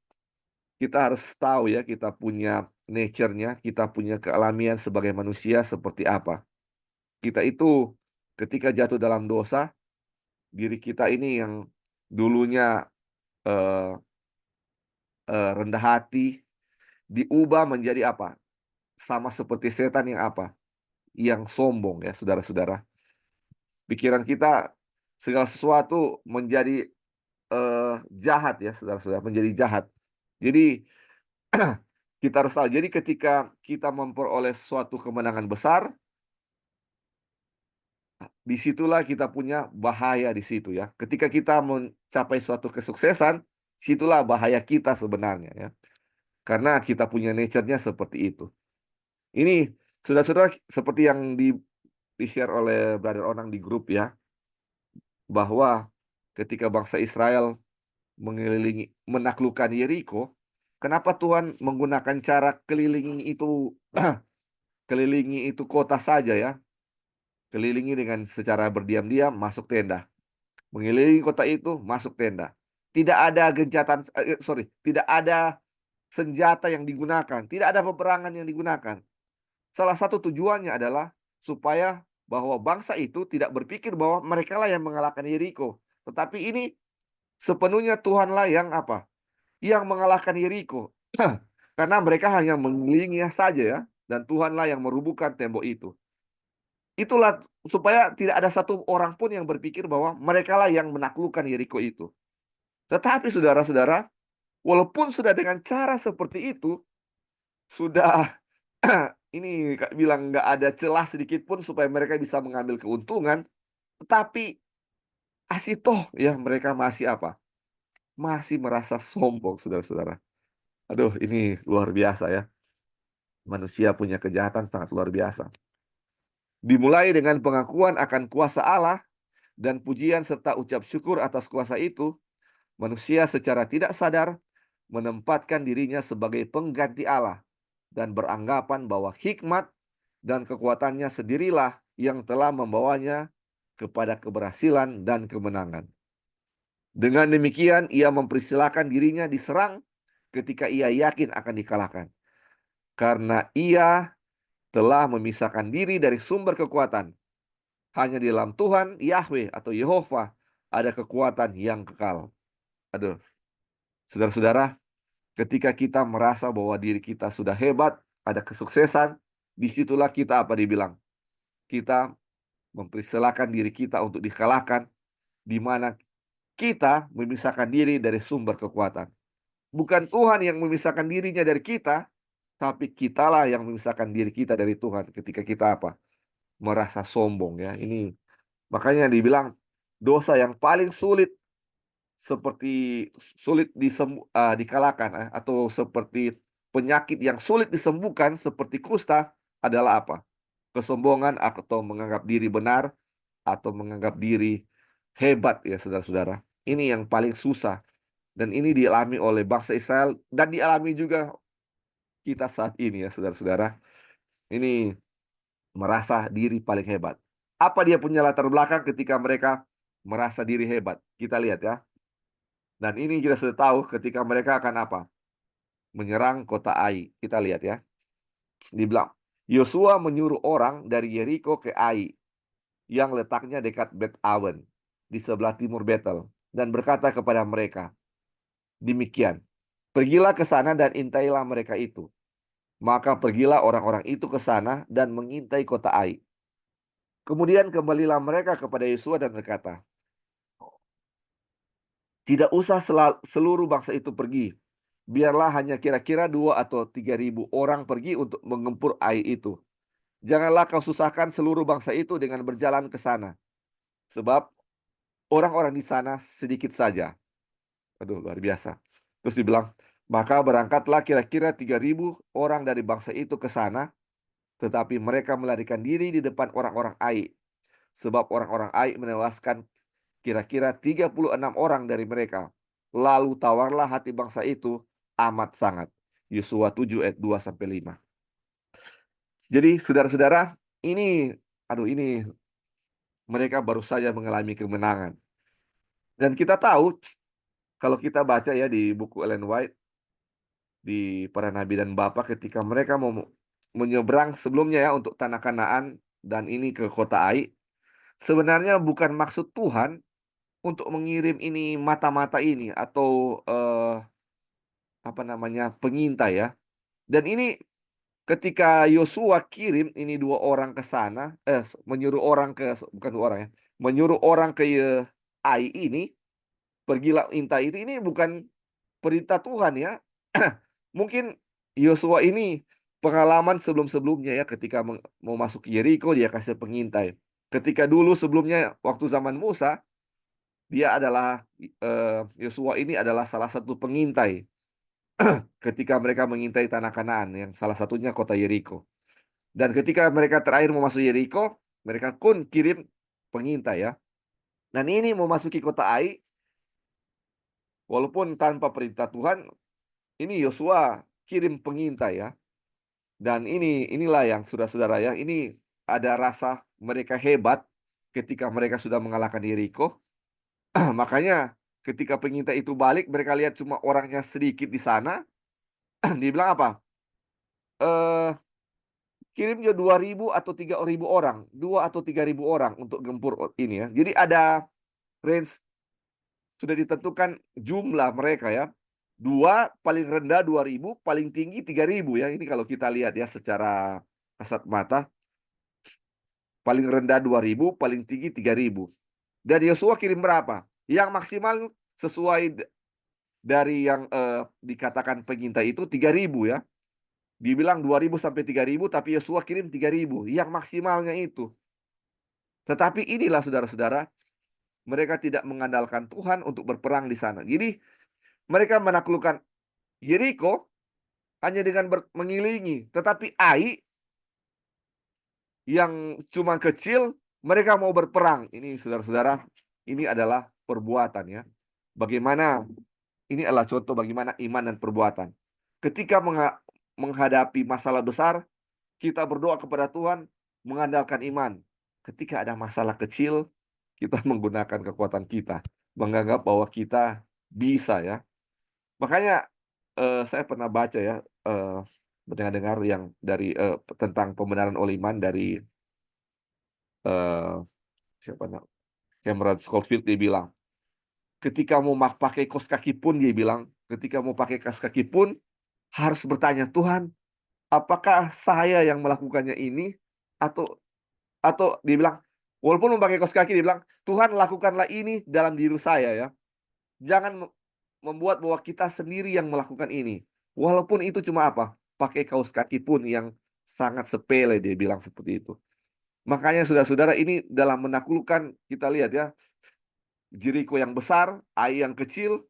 kita harus tahu ya, kita punya nature-nya, kita punya kealamian sebagai manusia seperti apa. Kita itu ketika jatuh dalam dosa, diri kita ini yang dulunya eh, rendah hati, diubah menjadi apa? Sama seperti setan yang apa? Yang sombong ya, saudara-saudara. Pikiran kita segala sesuatu menjadi jahat ya, saudara-saudara, menjadi jahat. Jadi kita harus tahu. Jadi ketika kita memperoleh suatu kemenangan besar, disitulah kita punya bahaya di situ ya. Ketika kita mencapai suatu kesuksesan, situlah bahaya kita sebenarnya ya. Karena kita punya nature-nya seperti itu. Ini saudara-saudara seperti yang di-share oleh Brother Onang di grup ya, bahwa ketika bangsa Israel menaklukkan Yeriko, kenapa Tuhan menggunakan cara kelilingi itu kota saja ya? Kelilingi dengan secara berdiam-diam, masuk tenda. Mengelilingi kota itu, masuk tenda. Tidak ada tidak ada senjata yang digunakan, tidak ada peperangan yang digunakan. Salah satu tujuannya adalah supaya bahwa bangsa itu tidak berpikir bahwa mereka lah yang mengalahkan Yeriko. Tetapi ini sepenuhnya Tuhanlah yang apa? Yang mengalahkan Yeriko. Karena mereka hanya mengelilinginya saja ya. Dan Tuhanlah yang merubuhkan tembok itu. Itulah supaya tidak ada satu orang pun yang berpikir bahwa mereka lah yang menaklukkan Yeriko itu. Tetapi saudara-saudara, walaupun sudah dengan cara seperti itu, sudah ini Kak bilang nggak ada celah sedikit pun supaya mereka bisa mengambil keuntungan, tetapi toh ya mereka masih apa? Masih merasa sombong, saudara-saudara. Aduh, ini luar biasa ya. Manusia punya kejahatan sangat luar biasa. Dimulai dengan pengakuan akan kuasa Allah dan pujian serta ucap syukur atas kuasa itu, manusia secara tidak sadar menempatkan dirinya sebagai pengganti Allah dan beranggapan bahwa hikmat dan kekuatannya sendirilah yang telah membawanya kepada keberhasilan dan kemenangan. Dengan demikian, ia mempersilahkan dirinya diserang ketika ia yakin akan dikalahkan. Karena ia telah memisahkan diri dari sumber kekuatan. Hanya di dalam Tuhan, Yahweh atau Yehova, ada kekuatan yang kekal. Aduh, saudara-saudara, ketika kita merasa bahwa diri kita sudah hebat, ada kesuksesan, disitulah kita apa dibilang? Kita mempersilahkan diri kita untuk dikalahkan, di mana kita memisahkan diri dari sumber kekuatan. Bukan Tuhan yang memisahkan dirinya dari kita, tapi kitalah yang memisahkan diri kita dari Tuhan ketika kita apa? Merasa sombong ya. Ini makanya dibilang dosa yang paling sulit seperti sulit dikalahkan atau seperti penyakit yang sulit disembuhkan seperti kusta adalah apa? Kesombongan atau menganggap diri benar atau menganggap diri hebat ya saudara-saudara. Ini yang paling susah dan ini dialami oleh bangsa Israel dan dialami juga kita saat ini ya saudara-saudara. Ini merasa diri paling hebat. Apa dia punya latar belakang ketika mereka merasa diri hebat? Kita lihat ya. Dan ini kita sudah tahu ketika mereka akan apa? Menyerang kota Ai. Kita lihat ya. Dibilang, Yosua menyuruh orang dari Yeriko ke Ai yang letaknya dekat Bet Awen di sebelah timur Betel dan berkata kepada mereka, demikian, pergilah ke sana dan intailah mereka itu. Maka pergilah orang-orang itu ke sana dan mengintai kota Ai. Kemudian kembalilah mereka kepada Yosua dan berkata, tidak usah seluruh bangsa itu pergi. Biarlah hanya kira-kira 2 atau 3.000 orang pergi untuk mengempur Ai itu. Janganlah kau susahkan seluruh bangsa itu dengan berjalan ke sana. Sebab orang-orang di sana sedikit saja. Aduh, luar biasa. Terus dibilang, maka berangkatlah kira-kira 3.000 orang dari bangsa itu ke sana, tetapi mereka melarikan diri di depan orang-orang Ai. Sebab orang-orang Ai menewaskan kira-kira 36 orang dari mereka. Lalu tawarlah hati bangsa itu amat sangat. Yosua 7 ayat 2 sampai 5. Jadi saudara-saudara, ini mereka baru saja mengalami kemenangan. Dan kita tahu kalau kita baca ya di buku Ellen White, di Para Nabi dan Bapa, ketika mereka mau menyeberang sebelumnya ya untuk tanah Kanaan dan ini ke kota Ai, sebenarnya bukan maksud Tuhan untuk mengirim ini mata-mata ini atau pengintai ya. Dan ini ketika Yosua kirim ini 2 orang ke sana, menyuruh orang ke, bukan 2 orang ya, menyuruh orang ke Ai ini, pergilah intai itu, ini bukan perintah Tuhan ya. Mungkin Yosua ini pengalaman sebelum-sebelumnya ya, ketika mau masuk ke Yeriko dia kasih pengintai. Ketika dulu sebelumnya waktu zaman Musa, dia adalah Yosua ini adalah salah satu pengintai ketika mereka mengintai tanah Kanaan, yang salah satunya kota Yeriko. Dan ketika mereka terakhir mau masuk Yeriko, mereka pun kirim pengintai ya. Dan ini mau masuki kota Ai, walaupun tanpa perintah Tuhan, ini Yosua kirim pengintai ya. Dan inilah yang saudara-saudara ya, ini ada rasa mereka hebat ketika mereka sudah mengalahkan Yeriko. Makanya ketika pengintai itu balik, mereka lihat cuma orangnya sedikit di sana. Dia bilang apa? Kirimnya 2.000 atau 3.000 orang, 2 atau 3.000 orang untuk gempur ini ya. Jadi ada range, sudah ditentukan jumlah mereka ya. 2 paling rendah 2.000, paling tinggi 3.000 ya. Ini kalau kita lihat ya secara kasat mata. Paling rendah 2.000, paling tinggi 3.000. Dan Yosua kirim berapa? Yang maksimal sesuai dari yang dikatakan pengintai itu 3.000 ya. Dibilang 2.000 sampai 3.000, tapi Yosua kirim 3.000. Yang maksimalnya itu. Tetapi inilah saudara-saudara, mereka tidak mengandalkan Tuhan untuk berperang di sana. Jadi mereka menaklukkan Yeriko hanya dengan mengilingi. Tetapi Ai yang cuma kecil, mereka mau berperang. Ini saudara-saudara, ini adalah perbuatan ya. Bagaimana, ini adalah contoh bagaimana iman dan perbuatan. Ketika menghadapi masalah besar, kita berdoa kepada Tuhan, mengandalkan iman. Ketika ada masalah kecil, kita menggunakan kekuatan kita, menganggap bahwa kita bisa ya. Makanya saya pernah baca ya, mendengar yang dari tentang pembenaran oleh iman dari Cameron Schofield. Dia bilang, ketika mau pakai kaos kaki pun, dia bilang, ketika mau pakai kaos kaki pun harus bertanya, Tuhan, apakah saya yang melakukannya ini atau dia bilang, walaupun memakai kaos kaki, dia bilang, Tuhan lakukanlah ini dalam diri saya ya. Jangan membuat bahwa kita sendiri yang melakukan ini. Walaupun itu cuma apa? Pakai kaos kaki pun yang sangat sepele, dia bilang seperti itu. Makanya saudara-saudara, ini dalam menaklukkan, kita lihat ya, Yeriko yang besar, Ai yang kecil,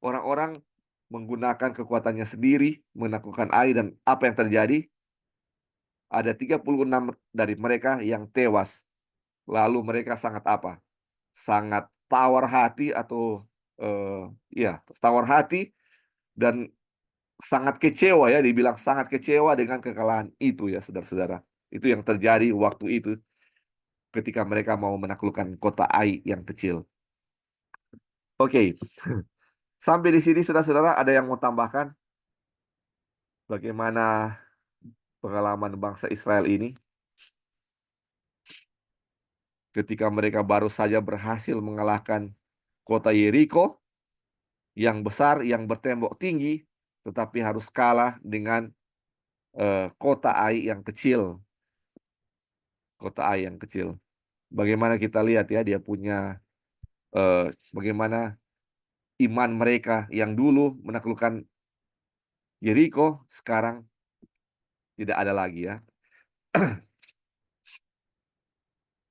orang-orang menggunakan kekuatannya sendiri, menaklukkan Ai, dan apa yang terjadi? Ada 36 dari mereka yang tewas. Lalu mereka sangat apa? Sangat tawar hati atau tawar hati dan sangat kecewa ya, dibilang sangat kecewa dengan kekalahan itu ya saudara-saudara. Itu yang terjadi waktu itu ketika mereka mau menaklukkan kota Ai yang kecil. Oke. Sampai di sini saudara-saudara, ada yang mau tambahkan? Bagaimana pengalaman bangsa Israel ini? Ketika mereka baru saja berhasil mengalahkan kota Yeriko yang besar, yang bertembok tinggi, tetapi harus kalah dengan kota Ai yang kecil. Kota Ai yang kecil. Bagaimana kita lihat ya, dia punya bagaimana iman mereka yang dulu menaklukkan Yeriko, sekarang tidak ada lagi ya.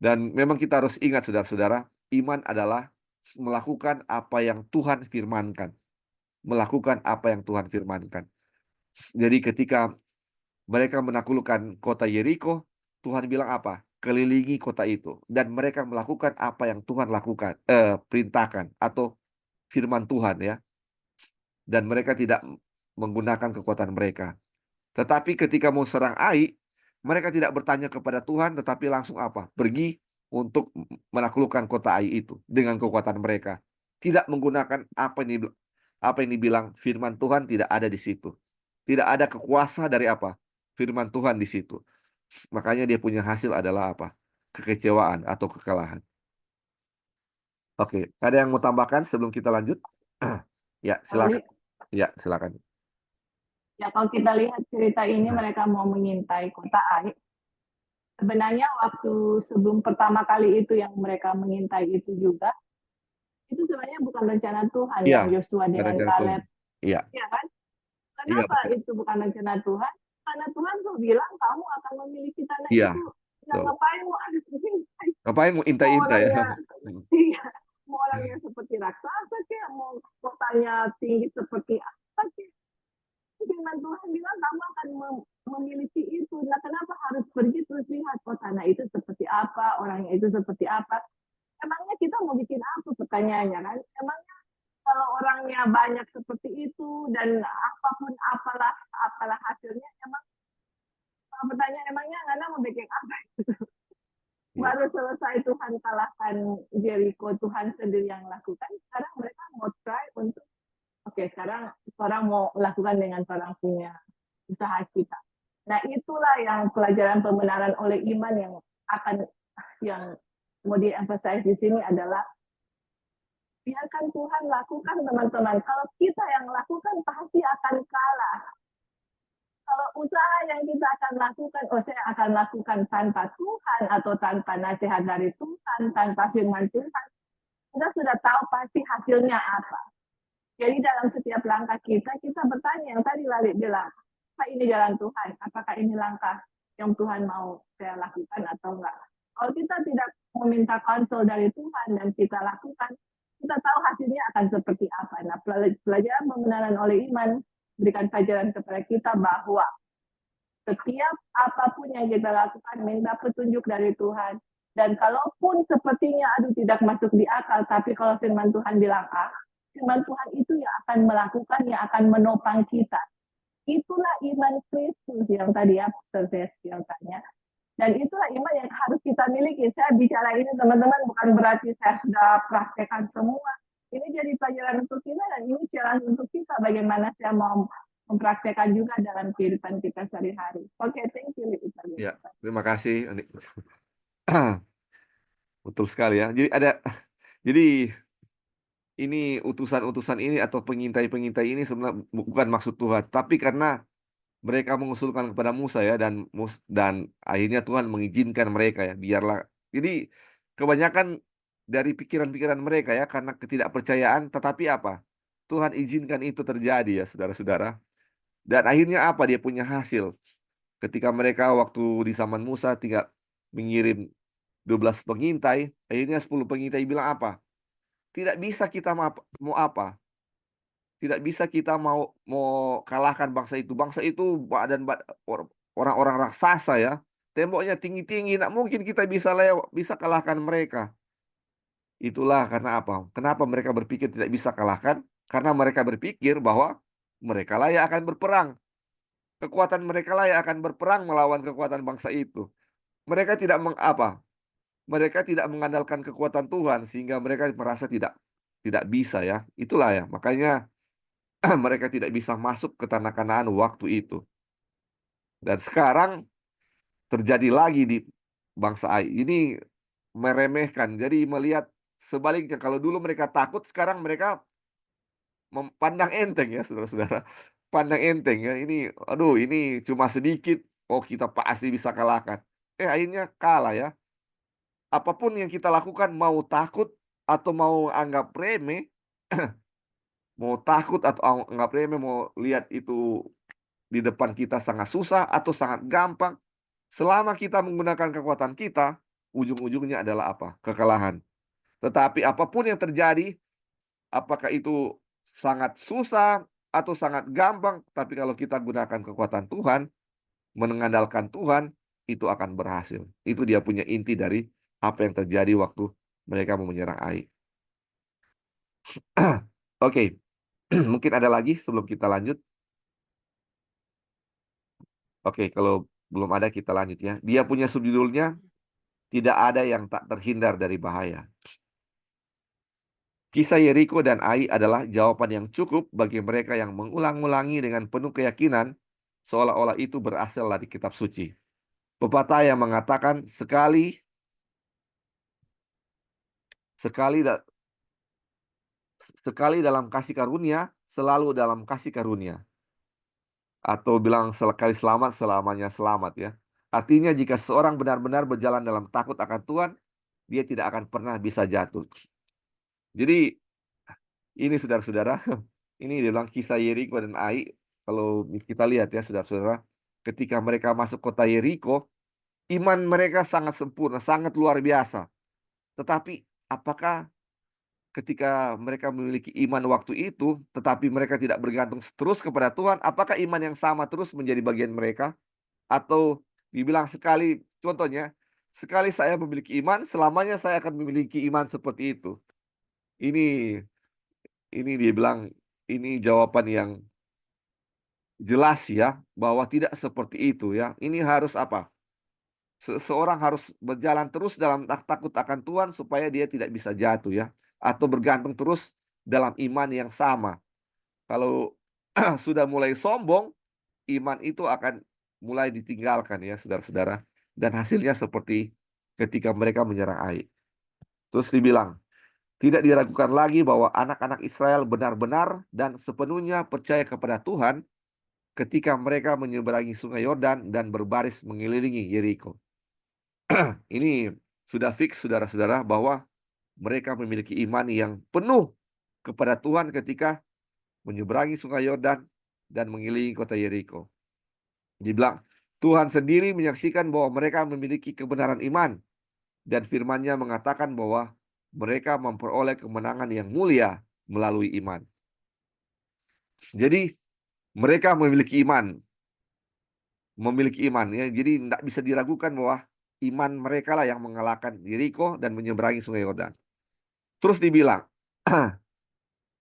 Dan memang kita harus ingat saudara-saudara, iman adalah melakukan apa yang Tuhan firmankan. Melakukan apa yang Tuhan firmankan. Jadi ketika mereka menaklukkan kota Yeriko, Tuhan bilang apa? kelilingi kota itu dan mereka melakukan apa yang Tuhan lakukan, perintahkan atau firman Tuhan ya. Dan mereka tidak menggunakan kekuatan mereka. Tetapi ketika mau serang Ai, mereka tidak bertanya kepada Tuhan, tetapi langsung apa? Pergi untuk menaklukkan kota Ai itu dengan kekuatan mereka. Tidak menggunakan apa yang dibilang firman Tuhan, tidak ada di situ. Tidak ada kekuasa dari apa? Firman Tuhan di situ. Makanya dia punya hasil adalah apa? Kekecewaan atau kekalahan. Oke, ada yang mau tambahkan sebelum kita lanjut? Ya, silakan. Ya, silakan. Ya, kalau kita lihat cerita ini, mereka mau mengintai kota Ai. Sebenarnya waktu sebelum pertama kali itu yang mereka mengintai itu juga, itu sebenarnya bukan rencana Tuhan Iya, yang Yosua dengan rencana Tuhan. Kaleb. Iya, Ya kan? iya Kenapa betul. itu bukan rencana Tuhan? Karena Tuhan tuh bilang kamu akan memiliki tanah Iya, itu. Yang betul. ngapain mau harus mengintai? Ngapain mau Mau intai-intai ya? orangnya, iya, mau orangnya seperti raksasa kayak, mau kotanya tinggi seperti apa kayak. Firman Tuhan bilang kamu akan memiliki itu. Nah, kenapa harus pergi terus lihat tanah itu seperti apa, orangnya itu seperti apa? Emangnya kita mau bikin apa, pertanyaannya kan? Emangnya kalau orangnya banyak seperti itu dan apapun apalah hasilnya, emang pertanyaan emangnya Ngana mau bikin apa gitu? Baru selesai Tuhan kalahkan Jericho, Tuhan sendiri yang lakukan. Sekarang mereka mau try untuk sekarang orang mau lakukan dengan orang punya usaha kita. Nah, itulah yang pelajaran pembenaran oleh iman yang mau di-emphasize di sini adalah biarkan Tuhan lakukan, teman-teman. Kalau kita yang lakukan pasti akan kalah. Kalau usaha yang kita akan lakukan, saya akan lakukan tanpa Tuhan atau tanpa nasihat dari Tuhan, tanpa firman Tuhan, kita sudah tahu pasti hasilnya apa. Jadi dalam setiap langkah kita bertanya, yang tadi Lali bilang, apa ini jalan Tuhan? Apakah ini langkah yang Tuhan mau saya lakukan atau enggak? Kalau kita tidak meminta konsol dari Tuhan dan kita lakukan, kita tahu hasilnya akan seperti apa. Nah, pelajaran pembenaran oleh iman berikan pelajaran kepada kita bahwa setiap apapun yang kita lakukan, minta petunjuk dari Tuhan. Dan kalaupun sepertinya tidak masuk di akal, tapi kalau firman Tuhan bilang firman Tuhan itu yang akan melakukan, yang akan menopang kita. Itulah iman Kristus yang tadi yang tanya. Dan itulah iman yang harus kita miliki. Saya bicara ini teman-teman bukan berarti saya sudah praktekkan semua. Ini jadi pelajaran untuk kita dan ini challenge untuk kita bagaimana saya mau mempraktekkan juga dalam kehidupan kita sehari-hari. Oke, thank you. Ya, terima kasih. Betul sekali ya. Jadi ini utusan-utusan ini atau pengintai-pengintai ini sebenarnya bukan maksud Tuhan, tapi karena mereka mengusulkan kepada Musa ya dan akhirnya Tuhan mengizinkan mereka ya, biarlah. Jadi kebanyakan dari pikiran-pikiran mereka ya karena ketidakpercayaan, tetapi apa? Tuhan izinkan itu terjadi ya, saudara-saudara. Dan akhirnya apa? Dia punya hasil. Ketika mereka waktu di zaman Musa tinggal mengirim 12 pengintai, akhirnya 10 pengintai bilang apa? Tidak bisa kita mau apa? Tidak bisa kita mau kalahkan bangsa itu. Bangsa itu orang-orang raksasa ya. Temboknya tinggi-tinggi, tidak mungkin kita bisa kalahkan mereka. Itulah karena apa? Kenapa mereka berpikir tidak bisa kalahkan? Karena mereka berpikir bahwa mereka lah yang akan berperang. Kekuatan mereka lah yang akan berperang melawan kekuatan bangsa itu. Mereka tidak Mereka tidak mengandalkan kekuatan Tuhan sehingga mereka merasa tidak bisa ya. Itulah ya. Makanya mereka tidak bisa masuk ke tanah Kanaan waktu itu. Dan sekarang terjadi lagi di bangsa Ai. Ini meremehkan. Jadi melihat sebaliknya. Kalau dulu mereka takut, sekarang mereka memandang enteng ya, saudara-saudara. Pandang enteng ya. Ini cuma sedikit. Oh, kita pasti bisa kalahkan. Akhirnya kalah ya. Apapun yang kita lakukan, mau takut atau mau anggap remeh, mau takut atau anggap remeh, mau lihat itu di depan kita sangat susah atau sangat gampang, selama kita menggunakan kekuatan kita, ujung-ujungnya adalah apa? Kekalahan. Tetapi apapun yang terjadi, apakah itu sangat susah atau sangat gampang, tapi kalau kita gunakan kekuatan Tuhan, mengandalkan Tuhan, itu akan berhasil. Itu dia punya inti dari apa yang terjadi waktu mereka mau menyerang Ai. Oke, mungkin ada lagi sebelum kita lanjut. Oke, kalau belum ada kita lanjut ya. Dia punya subjudulnya, tidak ada yang tak terhindar dari bahaya. Kisah Yeriko dan Ai adalah jawaban yang cukup bagi mereka yang mengulang-ulangi dengan penuh keyakinan seolah-olah itu berasal dari kitab suci. Pepatah yang mengatakan sekali dalam kasih karunia, selalu dalam kasih karunia. Atau bilang sekali selamat, selamanya selamat ya. Artinya jika seorang benar-benar berjalan dalam takut akan Tuhan, dia tidak akan pernah bisa jatuh. Jadi ini saudara-saudara, ini dia bilang kisah Yeriko dan Ai. Kalau kita lihat ya saudara-saudara, ketika mereka masuk kota Yeriko, iman mereka sangat sempurna, sangat luar biasa. Tetapi apakah ketika mereka memiliki iman waktu itu, tetapi mereka tidak bergantung terus kepada Tuhan, apakah iman yang sama terus menjadi bagian mereka? Atau dibilang sekali, contohnya, sekali saya memiliki iman, selamanya saya akan memiliki iman seperti itu. Ini dia bilang, ini jawaban yang jelas ya, bahwa tidak seperti itu ya. Ini harus apa? Seseorang harus berjalan terus dalam takut akan Tuhan supaya dia tidak bisa jatuh ya. Atau bergantung terus dalam iman yang sama. Kalau sudah mulai sombong, iman itu akan mulai ditinggalkan ya saudara-saudara. Dan hasilnya seperti ketika mereka menyerang Ai. Terus dibilang, tidak diragukan lagi bahwa anak-anak Israel benar-benar dan sepenuhnya percaya kepada Tuhan ketika mereka menyeberangi sungai Yordan dan berbaris mengelilingi Yeriko. Ini sudah fix saudara-saudara bahwa mereka memiliki iman yang penuh kepada Tuhan ketika menyeberangi sungai Yordan dan mengelilingi kota Yeriko. Dibilang, Tuhan sendiri menyaksikan bahwa mereka memiliki kebenaran iman dan firman-Nya mengatakan bahwa mereka memperoleh kemenangan yang mulia melalui iman. Jadi mereka memiliki iman ya. Jadi tidak bisa diragukan bahwa iman mereka lah yang mengalahkan Yeriko dan menyeberangi sungai Yordan. Terus dibilang,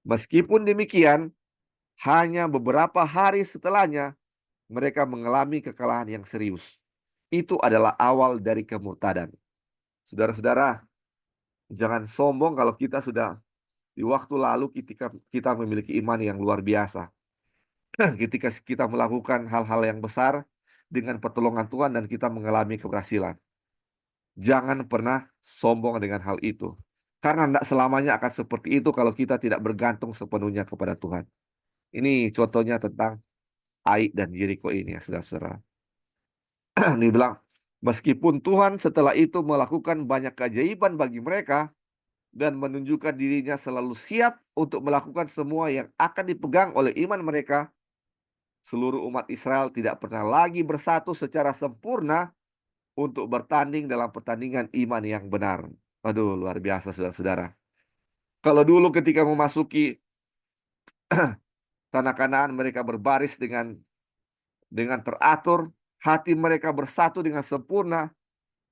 meskipun demikian, hanya beberapa hari setelahnya mereka mengalami kekalahan yang serius. Itu adalah awal dari kemurtadan. Saudara-saudara, jangan sombong kalau kita sudah di waktu lalu ketika kita memiliki iman yang luar biasa. Ketika kita melakukan hal-hal yang besar dengan pertolongan Tuhan dan kita mengalami keberhasilan. Jangan pernah sombong dengan hal itu. Karena tidak selamanya akan seperti itu kalau kita tidak bergantung sepenuhnya kepada Tuhan. Ini contohnya tentang Ai dan Yeriko ini ya saudara-saudara. Ini bilang, meskipun Tuhan setelah itu melakukan banyak keajaiban bagi mereka dan menunjukkan dirinya selalu siap untuk melakukan semua yang akan dipegang oleh iman mereka, seluruh umat Israel tidak pernah lagi bersatu secara sempurna untuk bertanding dalam pertandingan iman yang benar. Aduh, luar biasa saudara-saudara. Kalau dulu ketika memasuki tanah Kanaan mereka berbaris dengan teratur, hati mereka bersatu dengan sempurna.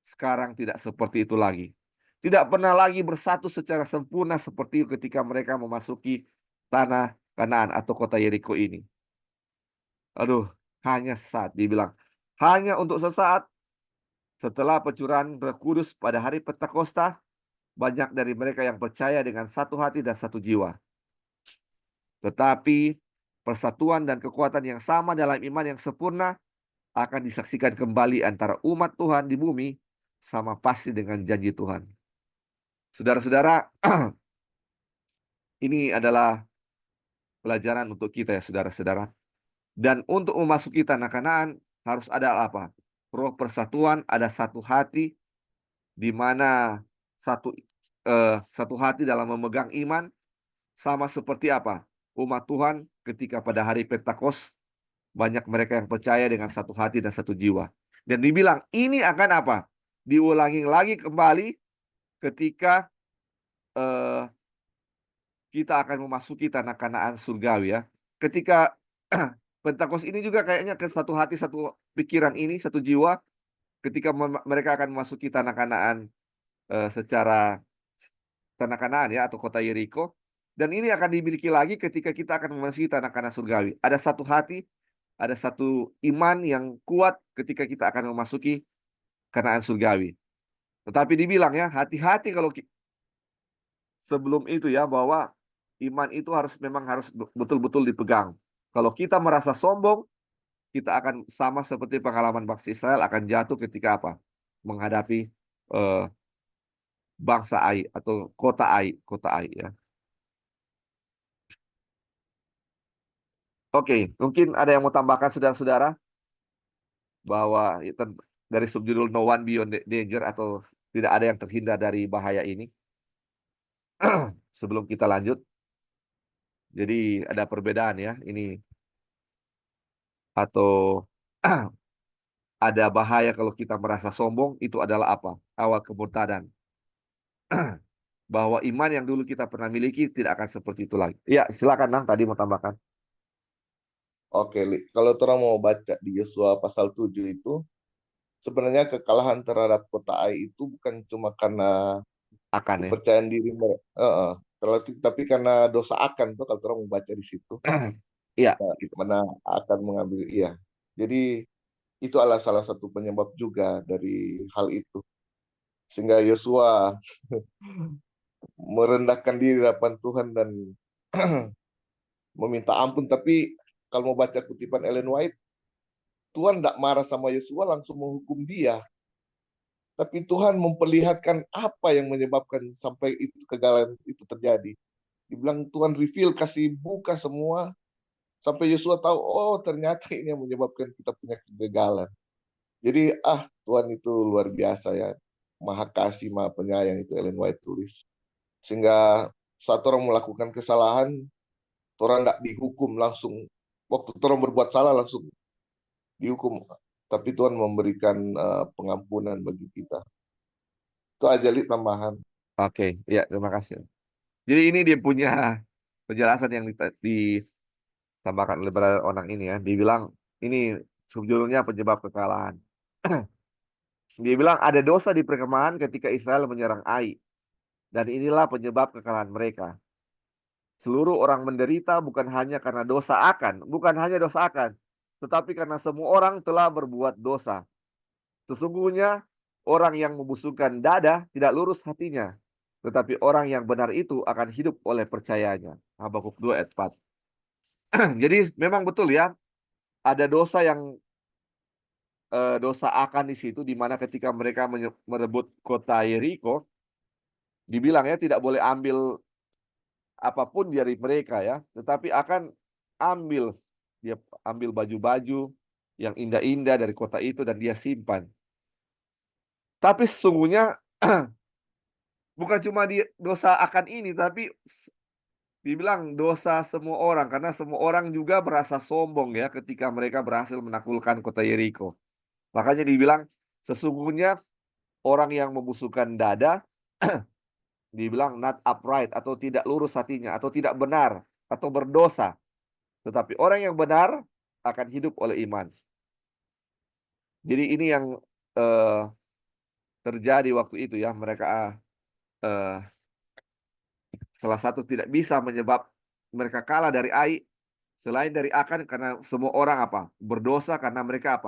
Sekarang tidak seperti itu lagi. Tidak pernah lagi bersatu secara sempurna seperti itu ketika mereka memasuki tanah Kanaan atau kota Yeriko ini. Aduh, hanya sesaat dibilang. Hanya untuk sesaat setelah pencurahan Roh Kudus pada hari Pentakosta, banyak dari mereka yang percaya dengan satu hati dan satu jiwa. Tetapi persatuan dan kekuatan yang sama dalam iman yang sempurna akan disaksikan kembali antara umat Tuhan di bumi sama pasti dengan janji Tuhan. Saudara-saudara, ini adalah pelajaran untuk kita ya saudara-saudara. Dan untuk memasuki tanah Kanaan harus ada apa? Roh persatuan, ada satu hati di mana satu hati dalam memegang iman sama seperti apa? Umat Tuhan ketika pada hari Pentakos banyak mereka yang percaya dengan satu hati dan satu jiwa. Dan dibilang ini akan apa? Diulangi lagi kembali ketika kita akan memasuki tanah Kanaan surgawi ya. Ketika Pentakos ini juga kayaknya ke satu hati, satu pikiran ini, satu jiwa. ketika mereka akan memasuki tanah Kanaan secara tanah Kanaan ya atau kota Yeriko, dan ini akan dimiliki lagi ketika kita akan memasuki tanah Kanaan surgawi. Ada satu hati, ada satu iman yang kuat ketika kita akan memasuki Kanaan surgawi. Tetapi dibilang ya, hati-hati kalau sebelum itu ya, bahwa iman itu memang harus betul-betul dipegang. Kalau kita merasa sombong, kita akan sama seperti pengalaman bangsa Israel akan jatuh ketika apa? Menghadapi bangsa Ai atau kota Ai ya. Oke, mungkin ada yang mau tambahkan saudara-saudara bahwa dari subjudul No One Beyond Danger atau tidak ada yang terhindar dari bahaya ini. Sebelum kita lanjut, jadi ada perbedaan ya ini atau ada bahaya kalau kita merasa sombong, itu adalah apa? Awal kemurtadan. Bahwa iman yang dulu kita pernah miliki tidak akan seperti itu lagi. Ya, silakan Nang, tadi mau tambahkan. Oke, kalau orang mau baca di Yosua pasal 7 itu, sebenarnya kekalahan terhadap kota Ai itu bukan cuma karena Akan ya. kepercayaan diri mereka, tapi karena dosa Akan tuh kalau orang mau baca di situ. Iya. Mana akan mengambil, iya. Jadi itu adalah salah satu penyebab juga dari hal itu. Sehingga Yosua merendahkan diri di hadapan Tuhan dan meminta ampun. Tapi kalau mau baca kutipan Ellen White, Tuhan tidak marah sama Yosua langsung menghukum dia. Tapi Tuhan memperlihatkan apa yang menyebabkan sampai itu kegagalan itu terjadi. Dibilang Tuhan reveal, kasih buka semua, sampai Yosua tahu, oh ternyata ini yang menyebabkan kita punya kegagalan. Jadi Tuhan itu luar biasa ya, maha kasih, maha penyayang, itu Ellen White tulis. Sehingga saat orang melakukan kesalahan, orang tidak dihukum langsung. Waktu orang berbuat salah langsung dihukum, tapi Tuhan memberikan pengampunan bagi kita. Itu aja tambahan. Oke, ya terima kasih. Jadi ini dia punya penjelasan yang ditambahkan oleh Brother Onang ini ya. Dibilang ini subjudulnya penyebab kekalahan. Dia bilang ada dosa di perkemahan ketika Israel menyerang Ai. Dan inilah penyebab kekalahan mereka. Seluruh orang menderita bukan hanya karena dosa Akan, tetapi karena semua orang telah berbuat dosa. Sesungguhnya orang yang membusungkan dada tidak lurus hatinya, tetapi orang yang benar itu akan hidup oleh percayanya. Habakuk 2 ayat 4. Jadi memang betul ya, ada dosa yang dosa Akan di situ, di mana ketika mereka merebut kota Yeriko, dibilang ya tidak boleh ambil apapun dari mereka ya, tetapi akan dia ambil baju-baju yang indah-indah dari kota itu dan dia simpan. Tapi sesungguhnya bukan cuma dosa Akan ini, tapi dibilang dosa semua orang, karena semua orang juga merasa sombong ya ketika mereka berhasil menaklukkan kota Yeriko. Makanya dibilang sesungguhnya orang yang membusungkan dada dibilang not upright atau tidak lurus hatinya atau tidak benar atau berdosa. Tetapi orang yang benar akan hidup oleh iman. Jadi ini yang terjadi waktu itu ya. Mereka salah satu tidak bisa menyebab mereka kalah dari Ai selain dari Akan, karena semua orang berdosa, karena mereka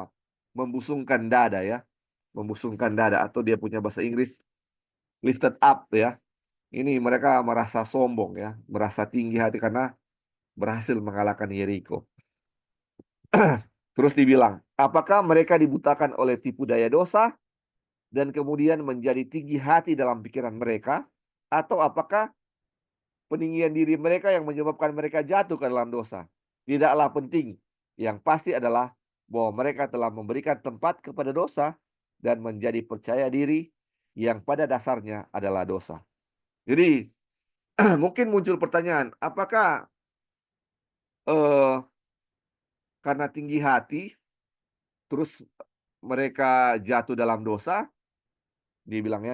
membusungkan dada ya, membusungkan dada, atau dia punya bahasa Inggris lifted up ya. Ini mereka merasa sombong ya, merasa tinggi hati karena berhasil mengalahkan Yeriko. Terus dibilang, apakah mereka dibutakan oleh tipu daya dosa dan kemudian menjadi tinggi hati dalam pikiran mereka, atau apakah peninggian diri mereka yang menyebabkan mereka jatuh ke dalam dosa? Tidaklah penting. Yang pasti adalah bahwa mereka telah memberikan tempat kepada dosa dan menjadi percaya diri yang pada dasarnya adalah dosa. Jadi mungkin muncul pertanyaan, apakah karena tinggi hati terus mereka jatuh dalam dosa? Dia bilang,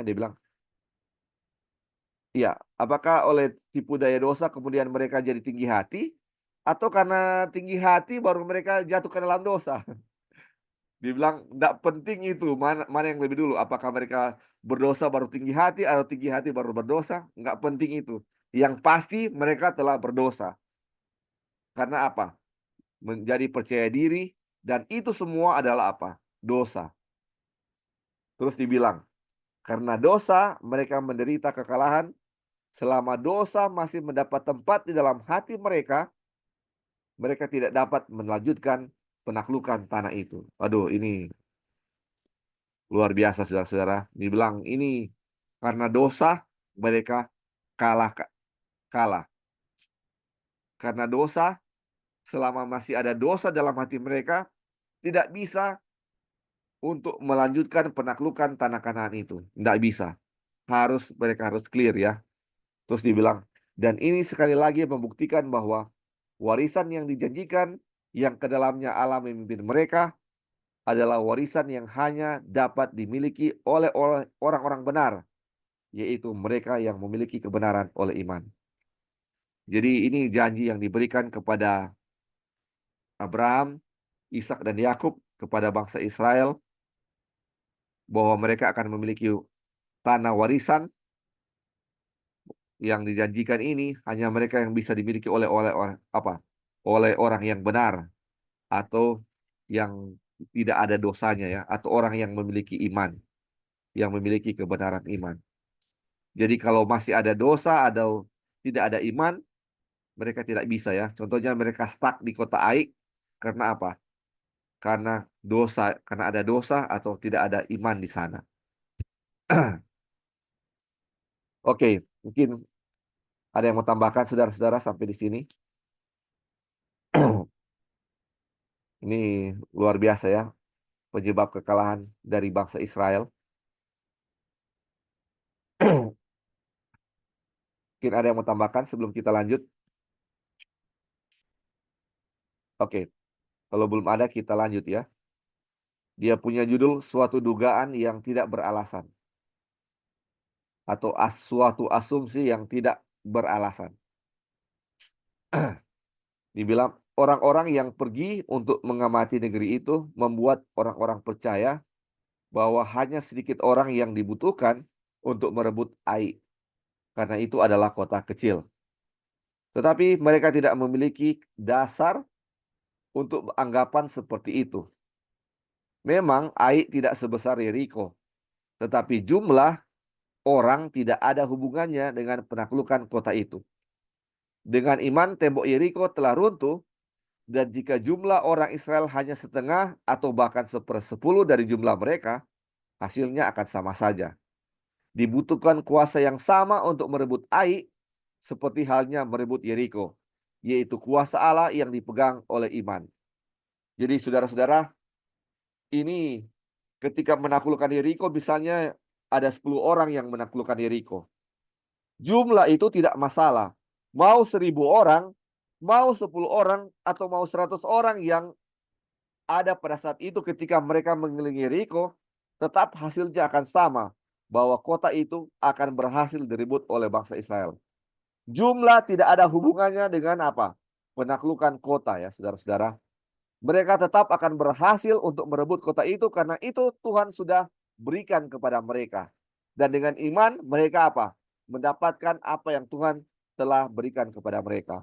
iya, apakah oleh tipu daya dosa kemudian mereka jadi tinggi hati, atau karena tinggi hati baru mereka jatuh ke dalam dosa? Dibilang tidak penting itu, mana yang lebih dulu. Apakah mereka berdosa baru tinggi hati atau tinggi hati baru berdosa? Nggak penting itu. Yang pasti mereka telah berdosa. Karena apa? Menjadi percaya diri, dan itu semua adalah apa? Dosa. Terus dibilang, karena dosa mereka menderita kekalahan. Selama dosa masih mendapat tempat di dalam hati mereka, mereka tidak dapat melanjutkan penaklukan tanah itu. Aduh, ini luar biasa, saudara-saudara. Dibilang ini karena dosa mereka kalah. Karena dosa, selama masih ada dosa dalam hati mereka, tidak bisa untuk melanjutkan penaklukan tanah Kanaan itu. Tidak bisa. Mereka harus clear ya. Terus dibilang, dan ini sekali lagi membuktikan bahwa warisan yang dijanjikan yang ke dalamnya Allah memimpin mereka adalah warisan yang hanya dapat dimiliki oleh orang-orang benar, yaitu mereka yang memiliki kebenaran oleh iman. Jadi ini janji yang diberikan kepada Abraham, Ishak dan Yakub kepada bangsa Israel bahwa mereka akan memiliki tanah warisan yang dijanjikan ini hanya mereka yang bisa dimiliki oleh orang yang benar atau yang tidak ada dosanya ya, atau orang yang memiliki iman, yang memiliki kebenaran iman. Jadi kalau masih ada dosa atau tidak ada iman, mereka tidak bisa ya. Contohnya mereka stuck di kota Ai karena apa? Karena ada dosa atau tidak ada iman di sana. Oke, mungkin ada yang mau tambahkan saudara-saudara sampai di sini? Ini luar biasa ya, penyebab kekalahan dari bangsa Israel. Mungkin ada yang mau tambahkan sebelum kita lanjut? Oke, kalau belum ada kita lanjut ya. Dia punya judul suatu dugaan yang tidak beralasan. Atau suatu asumsi yang tidak beralasan. Dibilang orang-orang yang pergi untuk mengamati negeri itu membuat orang-orang percaya bahwa hanya sedikit orang yang dibutuhkan untuk merebut Ai. Karena itu adalah kota kecil. Tetapi mereka tidak memiliki dasar untuk anggapan seperti itu. Memang Ai tidak sebesar Yeriko, tetapi jumlah orang tidak ada hubungannya dengan penaklukan kota itu. Dengan iman tembok Yeriko telah runtuh, dan jika jumlah orang Israel hanya setengah atau bahkan 1/10 dari jumlah mereka, hasilnya akan sama saja. Dibutuhkan kuasa yang sama untuk merebut Ai, seperti halnya merebut Yeriko, yaitu kuasa Allah yang dipegang oleh iman. Jadi saudara-saudara, ini ketika menaklukkan Yeriko, misalnya ada 10 orang yang menaklukkan Yeriko. Jumlah itu tidak masalah. Mau 1.000 orang, mau 10 orang, atau mau 100 orang yang ada pada saat itu ketika mereka mengelilingi Yeriko, tetap hasilnya akan sama, bahwa kota itu akan berhasil direbut oleh bangsa Israel. Jumlah tidak ada hubungannya dengan apa? Penaklukan kota ya, saudara-saudara. Mereka tetap akan berhasil untuk merebut kota itu karena itu Tuhan sudah berikan kepada mereka. Dan dengan iman mereka apa? Mendapatkan apa yang Tuhan telah berikan kepada mereka.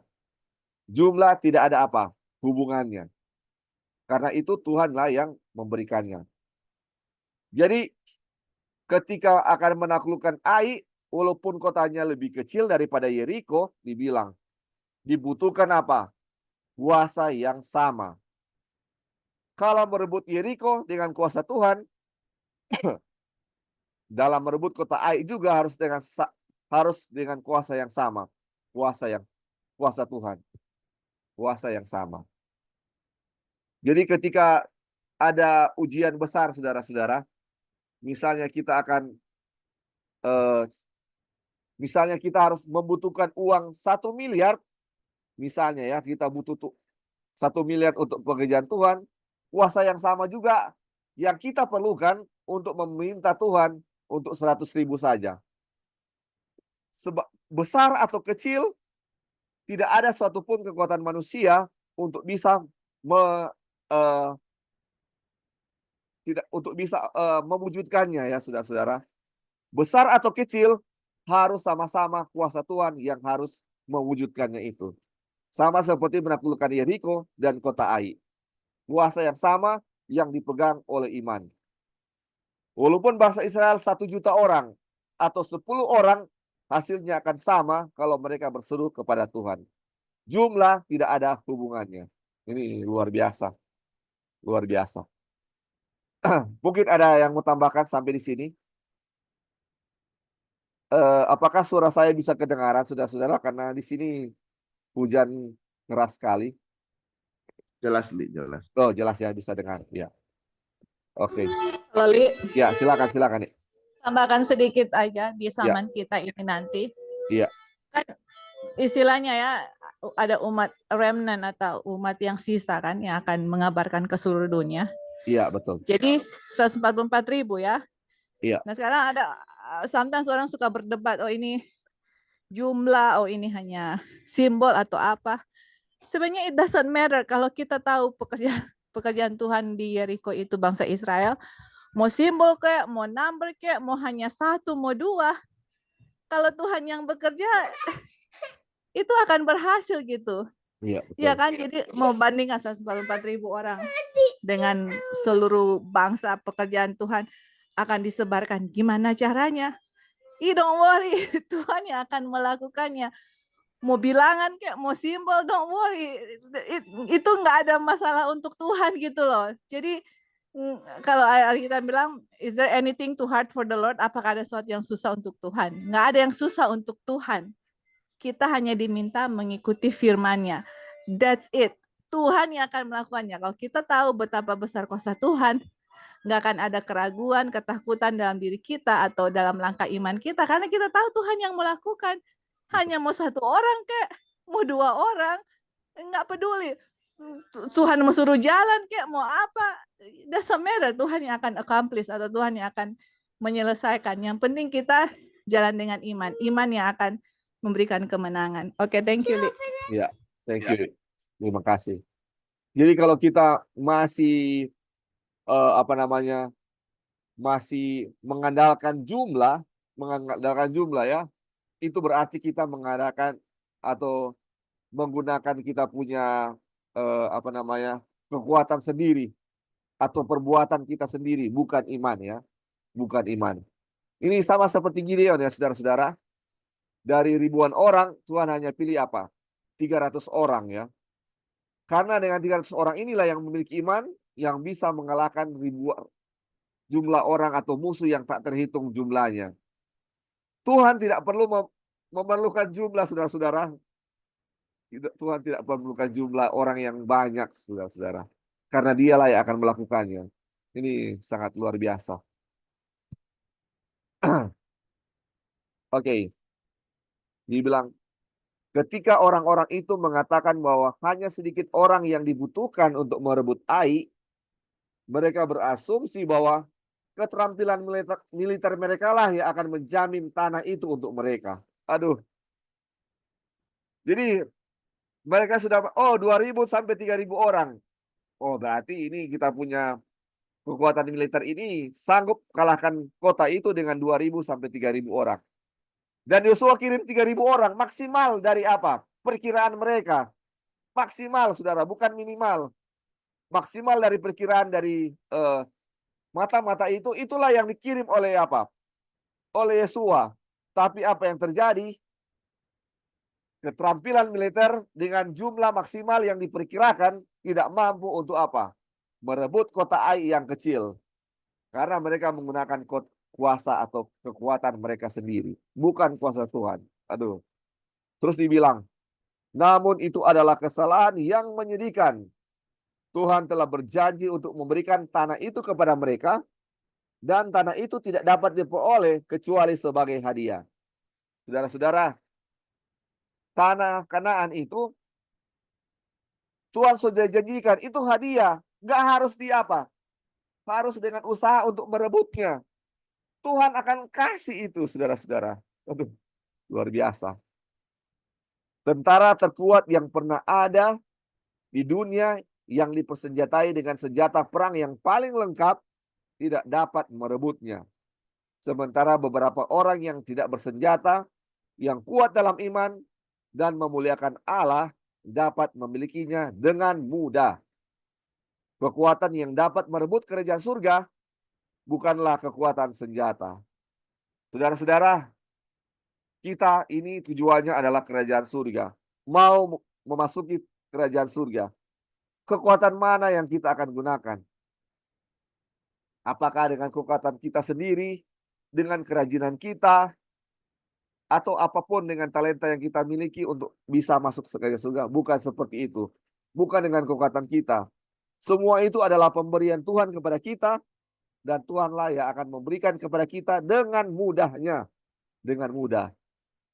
Jumlah tidak ada apa? Hubungannya. Karena itu Tuhanlah yang memberikannya. Jadi ketika akan menaklukkan Ai, walaupun kotanya lebih kecil daripada Yeriko, dibilang dibutuhkan apa? Kuasa yang sama. Kalau merebut Yeriko dengan kuasa Tuhan, dalam merebut kota Ai juga harus dengan kuasa yang sama, kuasa Tuhan, kuasa yang sama. Jadi ketika ada ujian besar, saudara-saudara, misalnya misalnya kita harus membutuhkan uang 1 miliar, misalnya ya, kita butuh 1 miliar untuk pekerjaan Tuhan, kuasa yang sama juga yang kita perlukan untuk meminta Tuhan untuk 100.000 saja. Besar atau kecil, tidak ada satupun kekuatan manusia untuk bisa tidak untuk bisa mewujudkannya ya saudara-saudara. Besar atau kecil harus sama-sama kuasa Tuhan yang harus mewujudkannya itu. Sama seperti menaklukkan Yeriko dan kota Ai. Kuasa yang sama yang dipegang oleh iman. Walaupun bangsa Israel 1 juta orang atau 10 orang, hasilnya akan sama kalau mereka berseru kepada Tuhan. Jumlah tidak ada hubungannya. Ini luar biasa. Luar biasa. Mungkin ada yang mau tambahkan sampai di sini? Apakah suara saya bisa kedengaran, saudara-saudara? Karena di sini hujan keras sekali. Jelas, Li, jelas. Oh, jelas ya, bisa dengar. Ya. Oke. Loli, Ya, silakan nih. tambahkan sedikit aja di zaman kita ini nanti. Iya. Kan istilahnya ya, ada umat remnant atau umat yang sisa kan yang akan mengabarkan ke seluruh dunia. Iya, betul. Jadi 144.000 ya. Iya. Nah sekarang ada sometimes orang suka berdebat, oh ini jumlah, oh ini hanya simbol atau apa. Sebenarnya it doesn't matter kalau kita tahu pekerjaan Tuhan di Yeriko itu bangsa Israel, mau simbol kayak, mau number kayak, mau hanya 1, mau 2. Kalau Tuhan yang bekerja, itu akan berhasil gitu. Iya, Iya kan? Jadi mau bandingkan 144.000 orang dengan seluruh bangsa, pekerjaan Tuhan akan disebarkan. Gimana caranya? Don't worry, Tuhan yang akan melakukannya. Mau bilangan kayak, mau simbol, don't worry. Itu nggak ada masalah untuk Tuhan gitu loh. Jadi kalau kita bilang, is there anything too hard for the Lord? Apakah ada sesuatu yang susah untuk Tuhan? Nggak ada yang susah untuk Tuhan. Kita hanya diminta mengikuti firman-Nya. That's it. Tuhan yang akan melakukannya. Kalau kita tahu betapa besar kuasa Tuhan, nggak akan ada keraguan, ketakutan dalam diri kita atau dalam langkah iman kita. Karena kita tahu Tuhan yang melakukan. Hanya mau 1 orang kek, mau 2 orang, nggak peduli. Tuhan mau suruh jalan kek, mau apa, doesn't matter. Tuhan yang akan accomplish atau Tuhan yang akan menyelesaikan. Yang penting kita jalan dengan iman. Iman yang akan memberikan kemenangan. Oke, thank you, Li. Iya, thank you. Terima kasih. Jadi kalau kita masih masih mengandalkan jumlah ya, itu berarti kita mengadakan atau menggunakan kita punya kekuatan sendiri atau perbuatan kita sendiri, bukan iman ya, bukan iman. Ini sama seperti Gideon ya saudara-saudara. Dari ribuan orang Tuhan hanya pilih 300 orang ya. Karena dengan 300 orang inilah yang memiliki iman yang bisa mengalahkan ribuan jumlah orang atau musuh yang tak terhitung jumlahnya. Tuhan tidak perlu memerlukan jumlah saudara-saudara. Tuhan tidak memerlukan jumlah orang yang banyak saudara-saudara. Karena dialah yang akan melakukannya. Ini sangat luar biasa. Oke. Dibilang, ketika orang-orang itu mengatakan bahwa hanya sedikit orang yang dibutuhkan untuk merebut Ai, mereka berasumsi bahwa keterampilan militer mereka lah yang akan menjamin tanah itu untuk mereka. Aduh. Jadi mereka sudah 2.000 sampai 3.000 orang. Oh, berarti ini kita punya kekuatan militer ini sanggup kalahkan kota itu dengan 2.000 sampai 3.000 orang. Dan Yosua kirim 3.000 orang maksimal dari apa? Perkiraan mereka. Maksimal, saudara, bukan minimal. Maksimal dari perkiraan dari mata-mata itu, itulah yang dikirim oleh apa? Oleh Yosua. Tapi apa yang terjadi? Keterampilan militer dengan jumlah maksimal yang diperkirakan tidak mampu untuk apa? Merebut kota Ai yang kecil. Karena mereka menggunakan kuasa atau kekuatan mereka sendiri. Bukan kuasa Tuhan. Aduh. Terus dibilang, namun itu adalah kesalahan yang menyedihkan. Tuhan telah berjanji untuk memberikan tanah itu kepada mereka. Dan tanah itu tidak dapat diperoleh kecuali sebagai hadiah. Saudara-saudara, tanah Kanaan itu Tuhan sudah janjikan, itu hadiah. Nggak harus harus dengan usaha untuk merebutnya. Tuhan akan kasih itu, saudara-saudara. Aduh, luar biasa. Tentara terkuat yang pernah ada di dunia yang dipersenjatai dengan senjata perang yang paling lengkap tidak dapat merebutnya. Sementara beberapa orang yang tidak bersenjata, yang kuat dalam iman dan memuliakan Allah dapat memilikinya dengan mudah. Kekuatan yang dapat merebut kerajaan surga bukanlah kekuatan senjata. Saudara-saudara, kita ini tujuannya adalah kerajaan surga. Mau memasuki kerajaan surga. Kekuatan mana yang kita akan gunakan? Apakah dengan kekuatan kita sendiri, dengan kerajinan kita, atau apapun dengan talenta yang kita miliki untuk bisa masuk ke kerajaan surga? Bukan seperti itu. Bukan dengan kekuatan kita. Semua itu adalah pemberian Tuhan kepada kita, dan Tuhanlah yang akan memberikan kepada kita dengan mudahnya. Dengan mudah.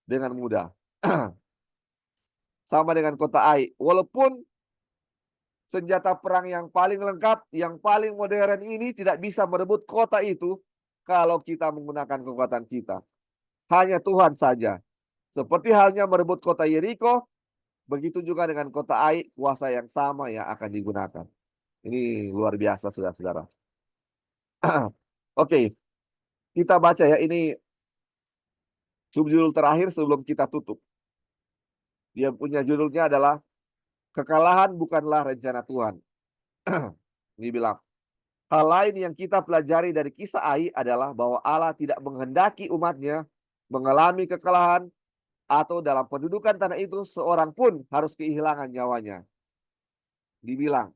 Dengan mudah. Sama dengan kota Ai. Walaupun senjata perang yang paling lengkap, yang paling modern ini tidak bisa merebut kota itu kalau kita menggunakan kekuatan kita. Hanya Tuhan saja. Seperti halnya merebut kota Yeriko, begitu juga dengan kota Ai, kuasa yang sama yang akan digunakan. Ini luar biasa, saudara-saudara. Oke, kita baca ya, ini subjudul terakhir sebelum kita tutup. Dia punya judulnya adalah kekalahan bukanlah rencana Tuhan. Ini bilang, hal lain yang kita pelajari dari kisah Ai adalah bahwa Allah tidak menghendaki umatnya mengalami kekalahan atau dalam pendudukan tanah itu seorang pun harus kehilangan nyawanya. Dibilang,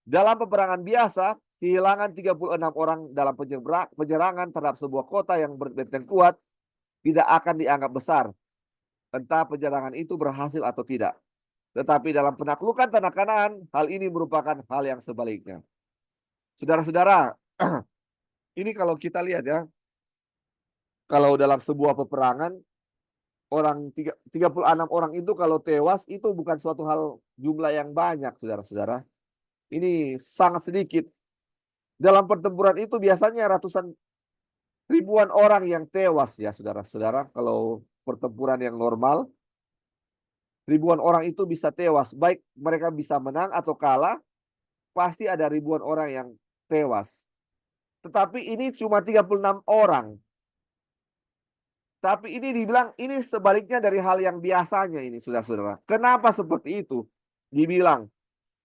dalam peperangan biasa, kehilangan 36 orang dalam penyerangan terhadap sebuah kota yang berbenteng kuat tidak akan dianggap besar, entah penyerangan itu berhasil atau tidak. Tetapi dalam penaklukan tanah Kanaan, hal ini merupakan hal yang sebaliknya. Saudara-saudara, ini kalau kita lihat ya, kalau dalam sebuah peperangan, 36 orang itu kalau tewas, itu bukan suatu hal jumlah yang banyak, saudara-saudara. Ini sangat sedikit. Dalam pertempuran itu biasanya ratusan ribuan orang yang tewas ya, saudara-saudara. Kalau pertempuran yang normal, ribuan orang itu bisa tewas. Baik mereka bisa menang atau kalah, pasti ada ribuan orang yang tewas. Tetapi ini cuma 36 orang. Tapi ini dibilang, ini sebaliknya dari hal yang biasanya ini, saudara-saudara. Kenapa seperti itu? Dibilang,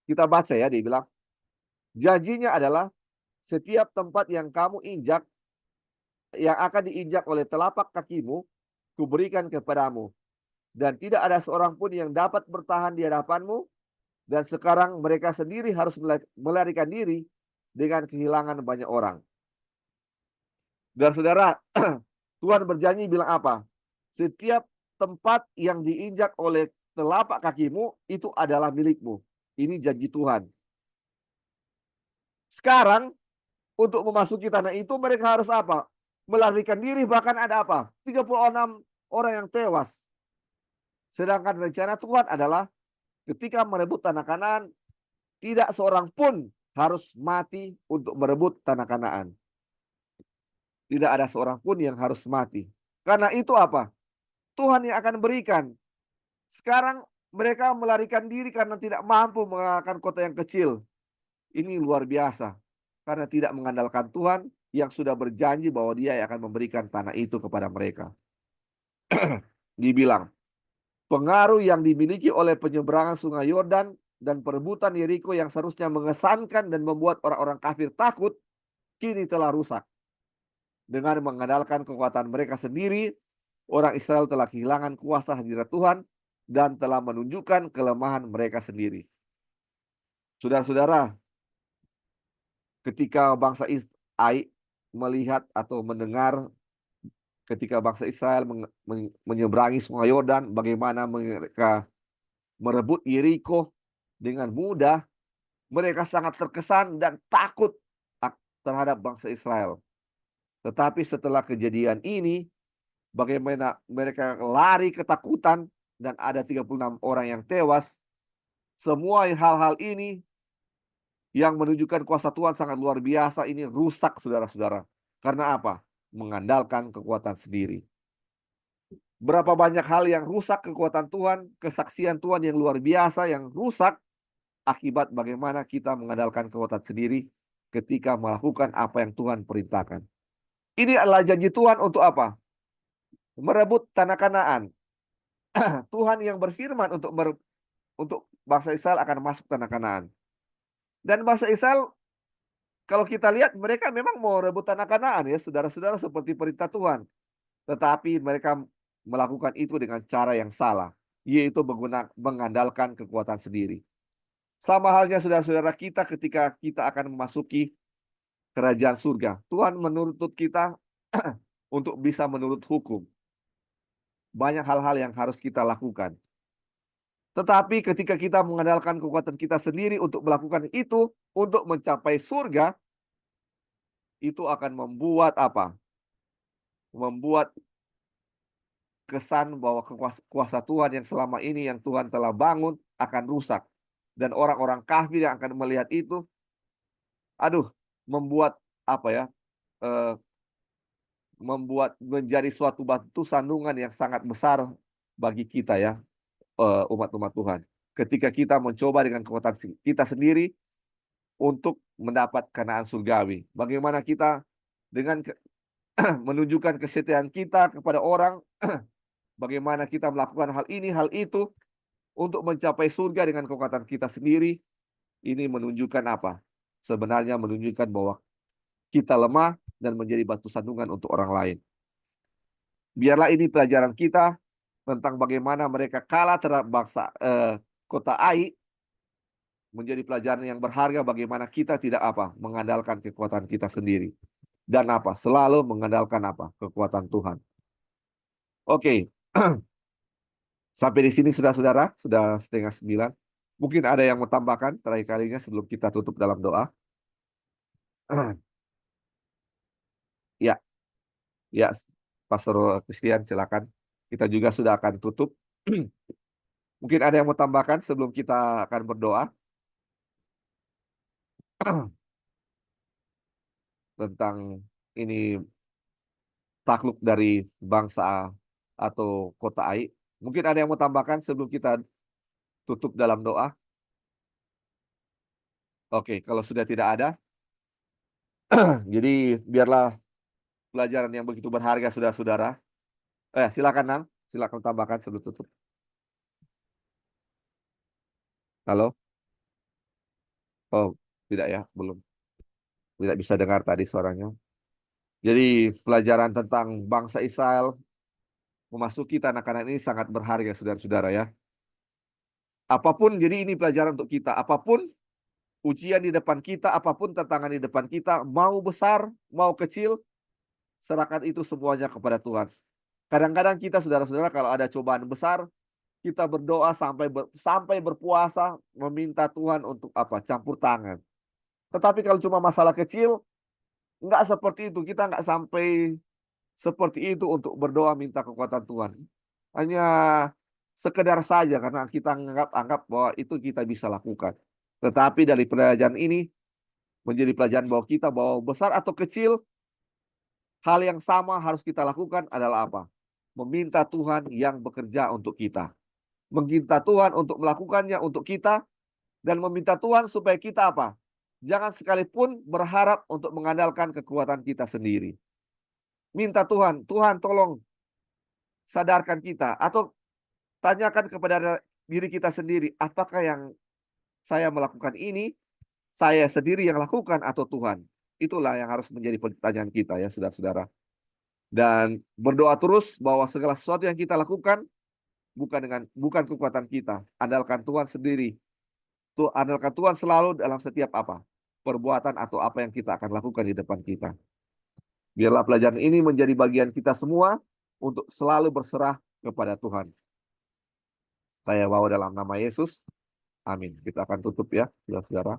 kita baca ya, dibilang, janjinya adalah setiap tempat yang kamu injak, yang akan diinjak oleh telapak kakimu, kuberikan kepadamu. Dan tidak ada seorang pun yang dapat bertahan di hadapanmu. Dan sekarang mereka sendiri harus melarikan diri dengan kehilangan banyak orang. Dan saudara, Tuhan berjanji bilang apa? Setiap tempat yang diinjak oleh telapak kakimu itu adalah milikmu. Ini janji Tuhan. Sekarang untuk memasuki tanah itu mereka harus apa? Melarikan diri, bahkan ada apa? 36 orang yang tewas. Sedangkan rencana Tuhan adalah ketika merebut tanah Kanaan, tidak seorang pun harus mati untuk merebut tanah Kanaan. Tidak ada seorang pun yang harus mati. Karena itu apa? Tuhan yang akan berikan. Sekarang mereka melarikan diri karena tidak mampu mengalahkan kota yang kecil. Ini luar biasa. Karena tidak mengandalkan Tuhan yang sudah berjanji bahwa Dia yang akan memberikan tanah itu kepada mereka. Dibilang, pengaruh yang dimiliki oleh penyeberangan sungai Yordan dan perebutan Yeriko yang seharusnya mengesankan dan membuat orang-orang kafir takut, kini telah rusak. Dengan mengandalkan kekuatan mereka sendiri, orang Israel telah kehilangan kuasa hadirat Tuhan dan telah menunjukkan kelemahan mereka sendiri. Saudara-saudara, ketika bangsa Ai melihat atau mendengar ketika bangsa Israel menyeberangi sungai Yordan, bagaimana mereka merebut Yeriko dengan mudah, mereka sangat terkesan dan takut terhadap bangsa Israel. Tetapi setelah kejadian ini, bagaimana mereka lari ketakutan dan ada 36 orang yang tewas. Semua hal-hal ini yang menunjukkan kuasa Tuhan sangat luar biasa ini rusak, saudara-saudara. Karena apa? Mengandalkan kekuatan sendiri. Berapa banyak hal yang rusak kekuatan Tuhan, kesaksian Tuhan yang luar biasa yang rusak akibat bagaimana kita mengandalkan kekuatan sendiri ketika melakukan apa yang Tuhan perintahkan. Ini adalah janji Tuhan untuk apa? Merebut tanah Kanaan. Tuhan yang berfirman untuk bangsa Israel akan masuk tanah Kanaan. Dan bangsa Israel, kalau kita lihat, mereka memang mau rebut tanah Kanaan ya, saudara-saudara, seperti perintah Tuhan. Tetapi mereka melakukan itu dengan cara yang salah, yaitu mengandalkan kekuatan sendiri. Sama halnya saudara-saudara kita ketika kita akan memasuki kerajaan surga. Tuhan menuntut kita untuk bisa menurut hukum. Banyak hal-hal yang harus kita lakukan. Tetapi ketika kita mengandalkan kekuatan kita sendiri untuk melakukan itu, untuk mencapai surga, itu akan membuat apa? Membuat kesan bahwa kuasa Tuhan yang selama ini yang Tuhan telah bangun akan rusak. Dan orang-orang kafir yang akan melihat itu, membuat apa ya? Membuat menjadi suatu batu sandungan yang sangat besar bagi kita ya, umat-umat Tuhan. Ketika kita mencoba dengan kekuatan kita sendiri untuk mendapat Kanaan surgawi. Bagaimana kita dengan menunjukkan kesetiaan kita kepada orang, bagaimana kita melakukan hal ini, hal itu, untuk mencapai surga dengan kekuatan kita sendiri, ini menunjukkan apa? Sebenarnya menunjukkan bahwa kita lemah dan menjadi batu sandungan untuk orang lain. Biarlah ini pelajaran kita tentang bagaimana mereka kalah terhadap bangsa kota Ai, menjadi pelajaran yang berharga bagaimana kita tidak apa? Mengandalkan kekuatan kita sendiri. Dan apa? Selalu mengandalkan apa? Kekuatan Tuhan. Oke. Sampai di sini saudara-saudara, sudah 8:30. Mungkin ada yang mau tambahkan terakhir kalinya sebelum kita tutup dalam doa. Ya. Ya, Pastor Christian silakan. Kita juga sudah akan tutup. Mungkin ada yang mau tambahkan sebelum kita akan berdoa. Tentang ini takluk dari bangsa atau kota Ai. Mungkin ada yang mau tambahkan sebelum kita tutup dalam doa. Oke, kalau sudah tidak ada, jadi biarlah pelajaran yang begitu berharga saudara-saudara. Silakan Nang, silakan tambahkan sebelum tutup. Halo? Oh, tidak ya, belum. Tidak bisa dengar tadi suaranya. Jadi pelajaran tentang bangsa Israel memasuki tanah Kanaan ini sangat berharga saudara-saudara ya. Apapun, jadi ini pelajaran untuk kita. Apapun ujian di depan kita, apapun tantangan di depan kita, mau besar, mau kecil, serahkan itu semuanya kepada Tuhan. Kadang-kadang kita saudara-saudara kalau ada cobaan besar, kita berdoa sampai berpuasa meminta Tuhan untuk apa? Campur tangan. Tetapi kalau cuma masalah kecil, enggak seperti itu. Kita enggak sampai seperti itu untuk berdoa minta kekuatan Tuhan. Hanya sekedar saja karena kita anggap bahwa itu kita bisa lakukan. Tetapi dari pelajaran ini menjadi pelajaran bahwa kita bahwa besar atau kecil, hal yang sama harus kita lakukan adalah apa? Meminta Tuhan yang bekerja untuk kita. Meminta Tuhan untuk melakukannya untuk kita. Dan meminta Tuhan supaya kita apa? Jangan sekalipun berharap untuk mengandalkan kekuatan kita sendiri. Minta Tuhan, Tuhan tolong sadarkan kita. Atau tanyakan kepada diri kita sendiri, apakah yang saya melakukan ini, saya sendiri yang lakukan atau Tuhan? Itulah yang harus menjadi pertanyaan kita ya saudara-saudara. Dan berdoa terus bahwa segala sesuatu yang kita lakukan bukan kekuatan kita. Andalkan Tuhan sendiri. Andalkan Tuhan selalu dalam setiap apa? Perbuatan atau apa yang kita akan lakukan di depan kita. Biarlah pelajaran ini menjadi bagian kita semua untuk selalu berserah kepada Tuhan. Saya bawa dalam nama Yesus. Amin. Kita akan tutup ya, saudara-saudara.